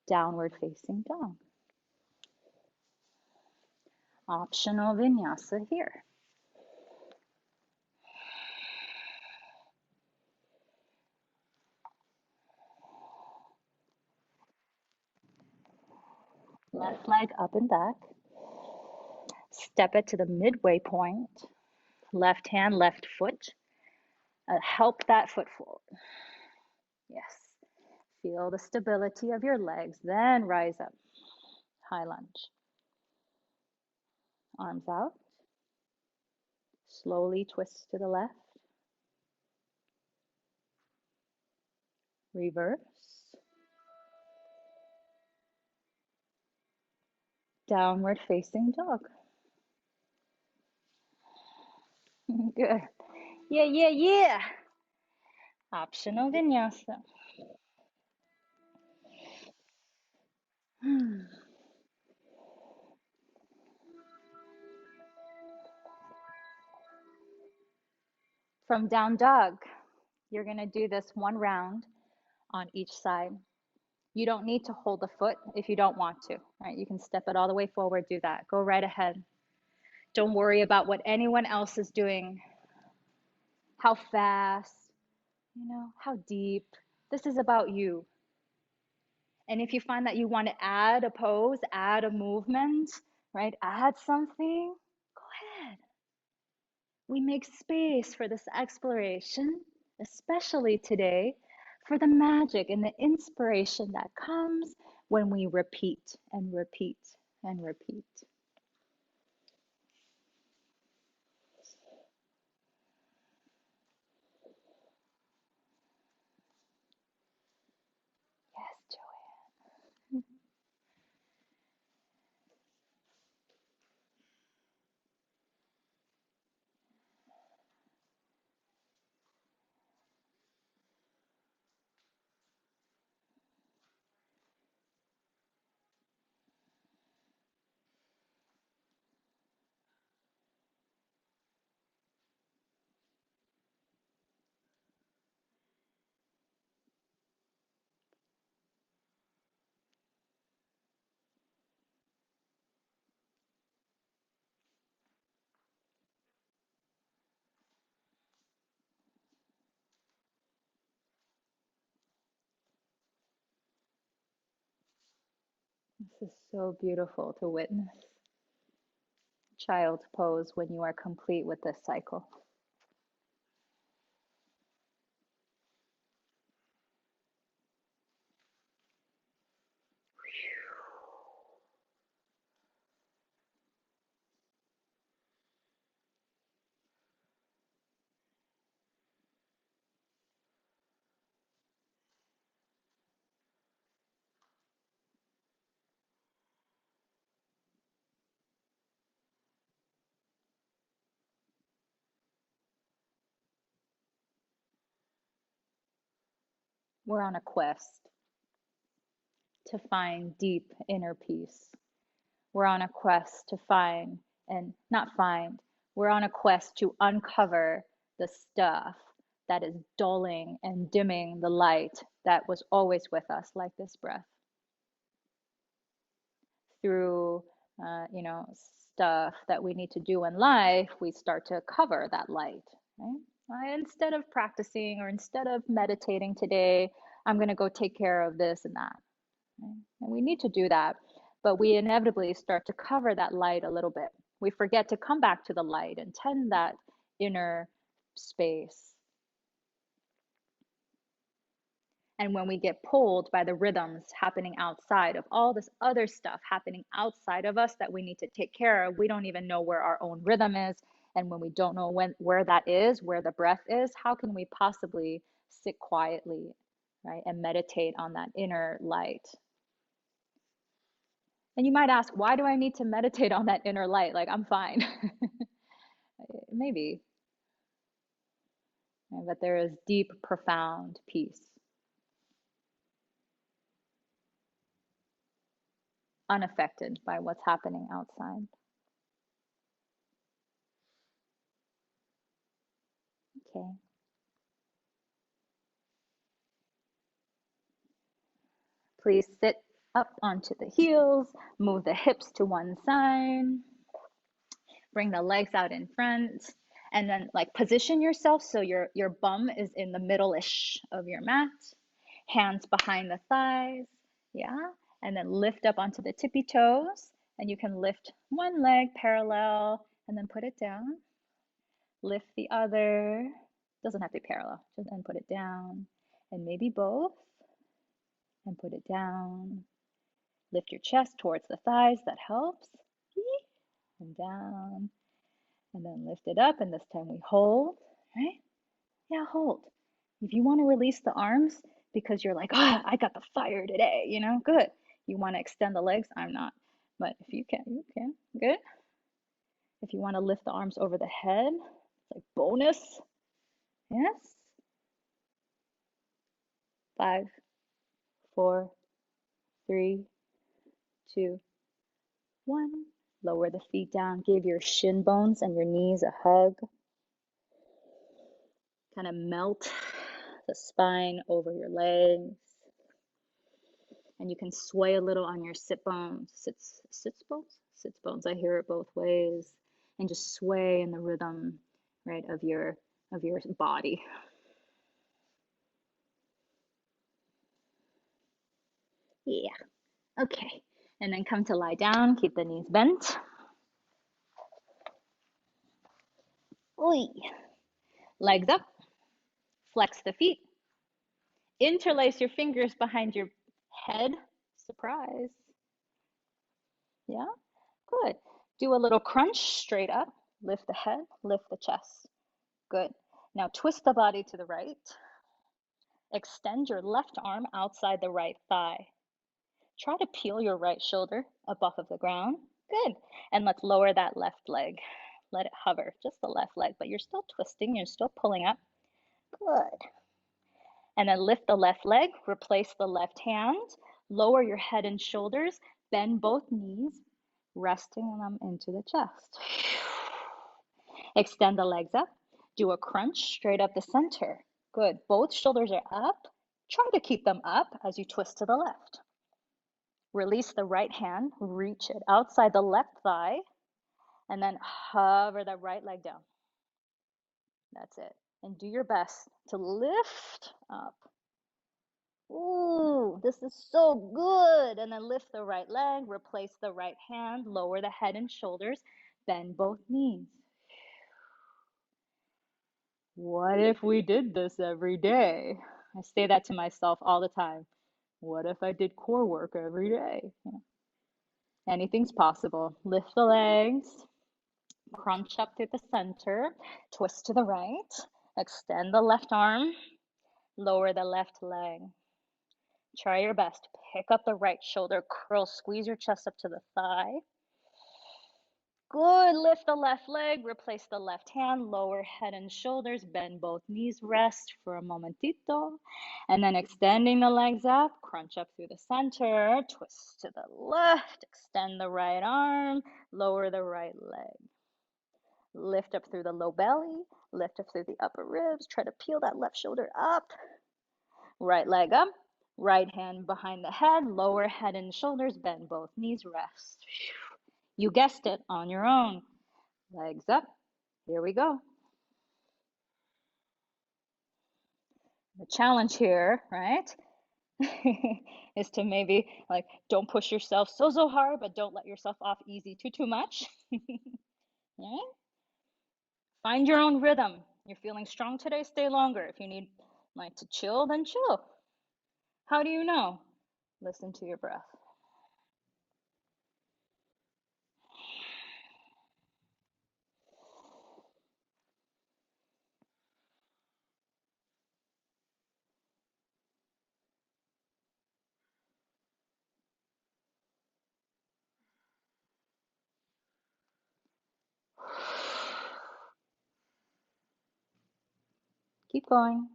Downward facing dog. Optional vinyasa here. Left leg up and back. Step it to the midway point. Left hand, left foot. Help that foot forward. Yes. Feel the stability of your legs. Then rise up. High lunge. Arms out. Slowly twist to the left. Reverse. Downward facing dog. Good. Yeah, yeah, yeah. Optional vinyasa. From down dog, you're going to do this one round on each side. You don't need to hold the foot if you don't want to, right? You can step it all the way forward, do that. Go right ahead. Don't worry about what anyone else is doing, how fast, how deep. This is about you. And if you find that you want to add a pose, add a movement, right? Add something, go ahead. We make space for this exploration, especially today, for the magic and the inspiration that comes when we repeat and repeat and repeat. Yes, Joanne. This is so beautiful to witness. Child's pose when you are complete with this cycle. We're on a quest to find deep inner peace. We're on a quest to find, and not find, we're on a quest to uncover the stuff that is dulling and dimming the light that was always with us, like this breath. Through, stuff that we need to do in life, we start to cover that light, right? Instead of practicing or instead of meditating today, I'm going to go take care of this and that. Right? And we need to do that, but we inevitably start to cover that light a little bit. We forget to come back to the light and tend that inner space. And when we get pulled by the rhythms happening outside of all this other stuff happening outside of us that we need to take care of, we don't even know where our own rhythm is. And when we don't know where that is, where the breath is, how can we possibly sit quietly, right, and meditate on that inner light? And you might ask, why do I need to meditate on that inner light? Like, I'm fine. Maybe. But there is deep, profound peace, unaffected by what's happening outside. Okay. Please sit up onto the heels, move the hips to one side, bring the legs out in front, and then like position yourself so your bum is in the middle-ish of your mat, hands behind the thighs, yeah, and then lift up onto the tippy toes, and you can lift one leg parallel and then put it down, lift the other, doesn't have to be parallel, just and put it down, and maybe both, and put it down. Lift your chest towards the thighs, that helps. And down, and then lift it up, and this time we hold, right? Yeah, hold. If you want to release the arms because you're like, ah, I got the fire today, good. You want to extend the legs? I'm not. But if you can, you can. Good. If you want to lift the arms over the head, it's like bonus. Yes. 5, 4, 3, 2, 1. Lower the feet down. Give your shin bones and your knees a hug. Kind of melt the spine over your legs. And you can sway a little on your sit bones. Sits bones. I hear it both ways. And just sway in the rhythm, right, of your body. Yeah. Okay. And then come to lie down. Keep the knees bent. Oi. Legs up. Flex the feet. Interlace your fingers behind your head. Surprise. Yeah? Good. Do a little crunch straight up. Lift the head, lift the chest. Good. Now twist the body to the right. Extend your left arm outside the right thigh. Try to peel your right shoulder up off of the ground. Good. And let's lower that left leg. Let it hover, just the left leg, but you're still twisting, you're still pulling up. Good. And then lift the left leg, replace the left hand, lower your head and shoulders, bend both knees, resting them into the chest. Extend the legs up. Do a crunch straight up the center. Good. Both shoulders are up. Try to keep them up as you twist to the left. Release the right hand, reach it outside the left thigh, and then hover that right leg down. That's it. And do your best to lift up. Ooh, this is so good. And then lift the right leg, replace the right hand, lower the head and shoulders, bend both knees. What if we did this every day? I say that to myself all the time. What if I did core work every day? Anything's possible. Lift the legs, crunch up through the center, twist to the right, extend the left arm, lower the left leg. Try your best. Pick up the right shoulder, curl, squeeze your chest up to the thigh. Good. Lift the left leg, replace the left hand, lower head and shoulders, bend both knees, rest for a momentito. And then extending the legs up, crunch up through the center, twist to the left, extend the right arm, lower the right leg. Lift up through the low belly, lift up through the upper ribs, try to peel that left shoulder up. Right leg up, right hand behind the head, lower head and shoulders, bend both knees, rest. You guessed it, on your own. Legs up. Here we go. The challenge here, right, is to maybe like don't push yourself so hard, but don't let yourself off easy too much. Right? Find your own rhythm. You're feeling strong today, stay longer. If you need like to chill, then chill. How do you know? Listen to your breath. Keep going.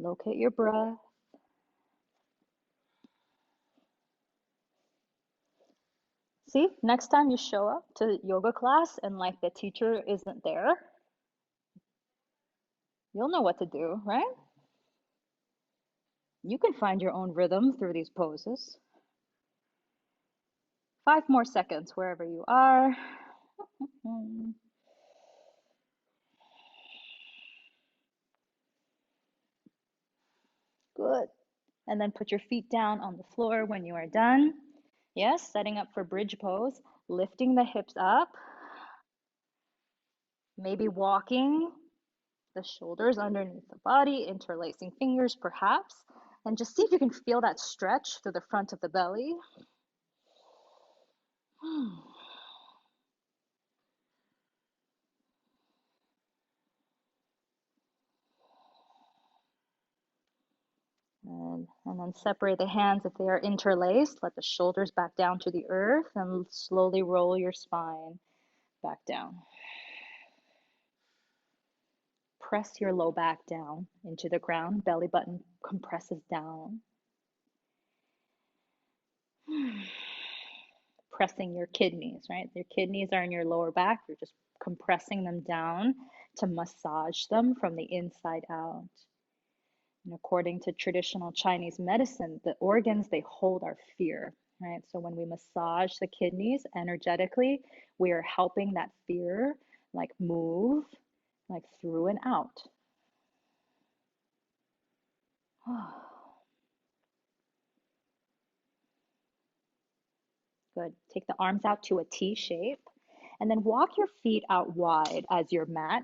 Locate your breath. See, next time you show up to yoga class and like the teacher isn't there, you'll know what to do, right? You can find your own rhythm through these poses. 5 more seconds wherever you are. Good. And then put your feet down on the floor when you are done. Yes, setting up for bridge pose, lifting the hips up, maybe walking the shoulders underneath the body, interlacing fingers perhaps, and just see if you can feel that stretch through the front of the belly. And then separate the hands if they are interlaced. Let the shoulders back down to the earth and slowly roll your spine back down. Press your low back down into the ground. Belly button compresses down. Pressing your kidneys, right? Your kidneys are in your lower back. You're just compressing them down to massage them from the inside out. And according to traditional Chinese medicine, the organs, they hold our fear, right? So when we massage the kidneys energetically, we are helping that fear like move like through and out. Good. Take the arms out to a T shape and then walk your feet out wide as your mat.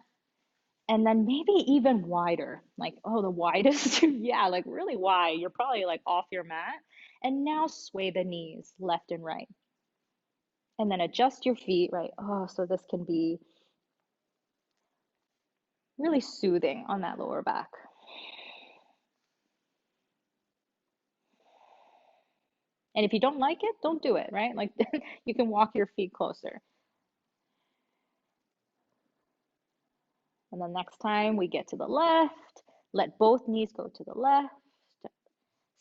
And then maybe even wider, like, oh, the widest, yeah, like really wide. You're probably like off your mat. And now sway the knees left and right. And then adjust your feet, right? Oh, so this can be really soothing on that lower back. And if you don't like it, don't do it, right? Like you can walk your feet closer. And the next time we get to the left, let both knees go to the left,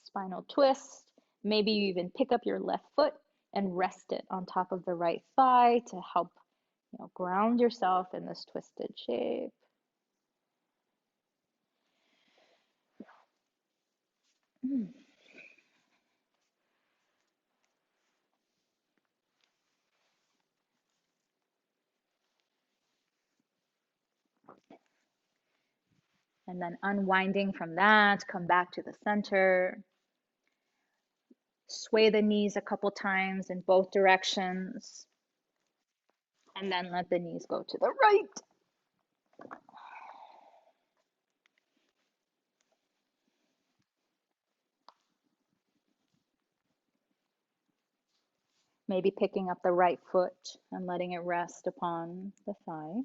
spinal twist. Maybe you even pick up your left foot and rest it on top of the right thigh to help, ground yourself in this twisted shape. And then unwinding from that, come back to the center. Sway the knees a couple times in both directions. And then let the knees go to the right. Maybe picking up the right foot and letting it rest upon the thigh.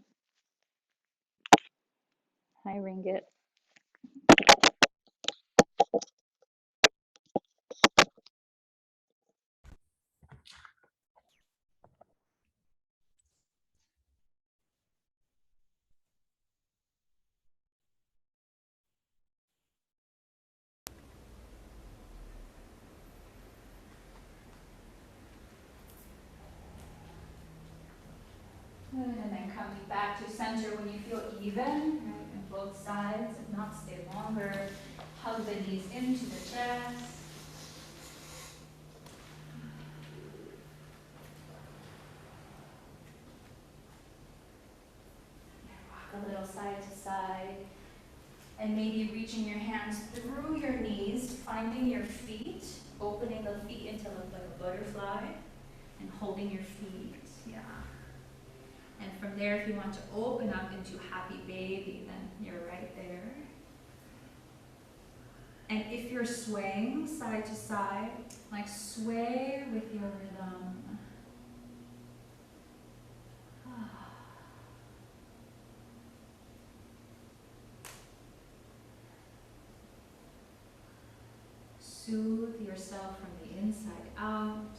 Hi, Ringgit. Good, and then coming back to center when you feel even, right, on both sides. If not, stay longer. Hug the knees into the chest. Rock a little side to side. And maybe reaching your hands through your knees, finding your feet, opening the feet into like a butterfly, and holding your feet. Yeah. And from there, if you want to open up into happy baby, then you're right there. And if you're swaying side to side, like sway with your rhythm. Soothe yourself from the inside out.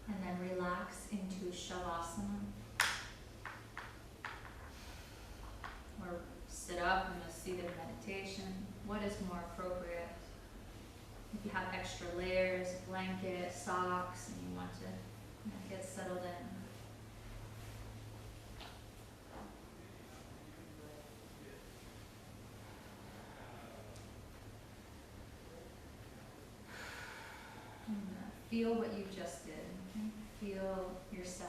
And then relax into Shavasana. Or sit up in a seated meditation. What is more appropriate? If you have extra layers, blanket, socks, and you want to get settled in. Feel what you just did. Okay? Feel yourself.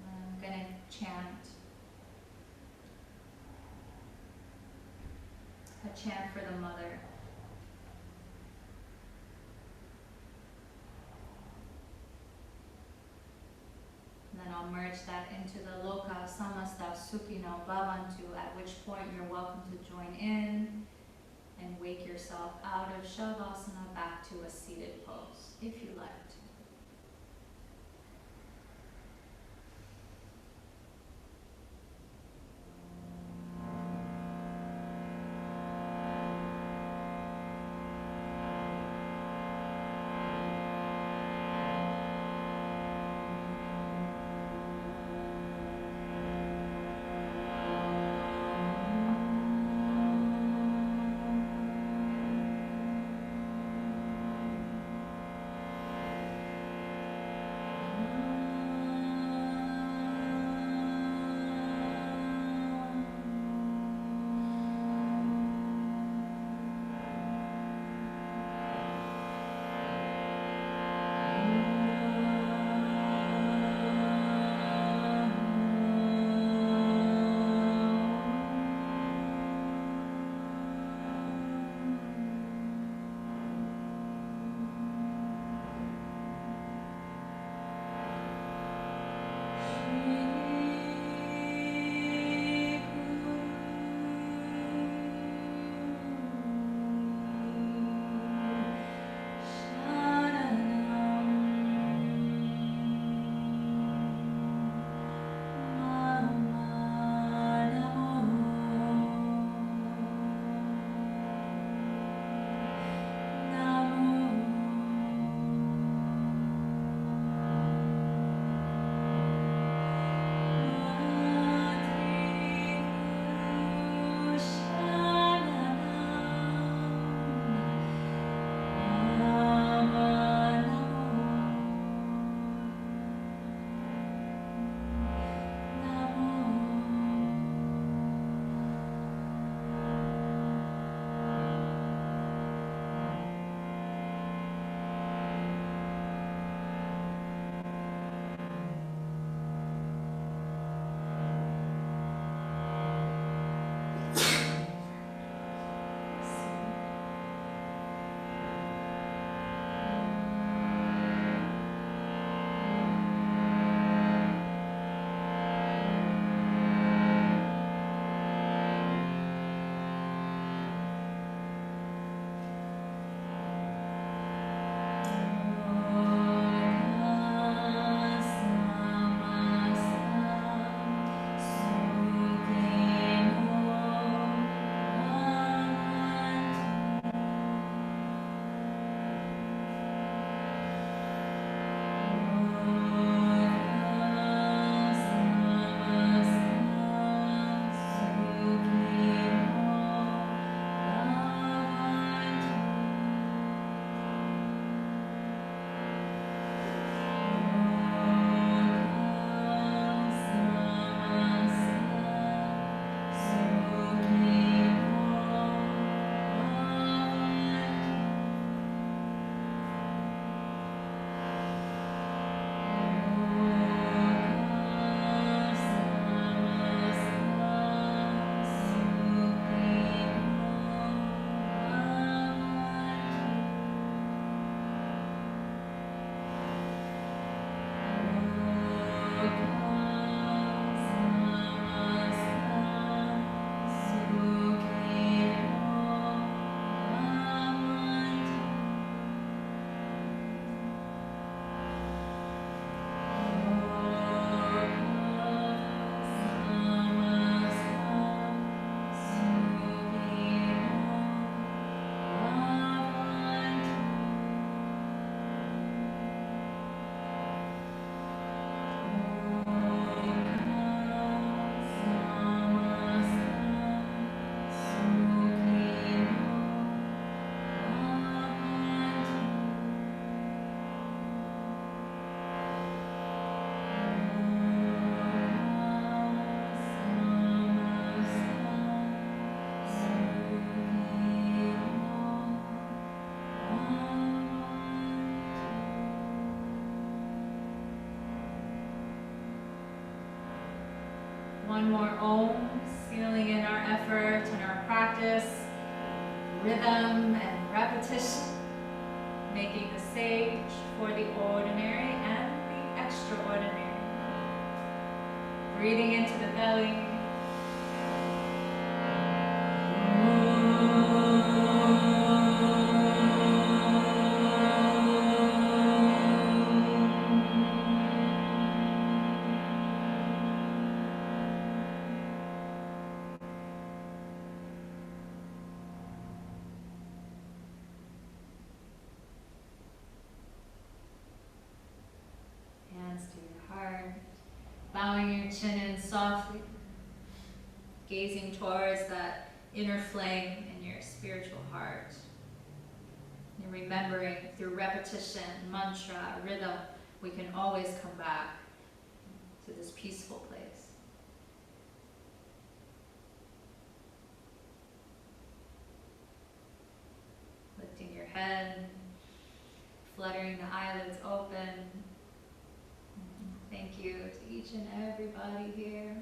I'm going to chant a chant for the mother. And then I'll merge that into the Loka Samasta Sukhino Bhavantu, at which point you're welcome to join in and wake yourself out of Shavasana back to a seated pose, if you like to. One more Om, sealing in our effort and our practice, rhythm and repetition, making the sage for the ordinary and the extraordinary. Breathing into the belly. Hands to your heart. Bowing your chin in softly, gazing towards that inner flame in your spiritual heart. And remembering through repetition, mantra, rhythm, we can always come back to this peaceful place. Lifting your head, fluttering the eyelids open. Thank you to each and everybody here.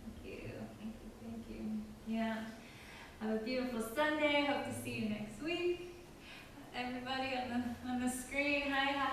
Thank you, thank you, thank you. Yeah. Have a beautiful Sunday. Hope to see you next week. Everybody on the screen, hi, hi.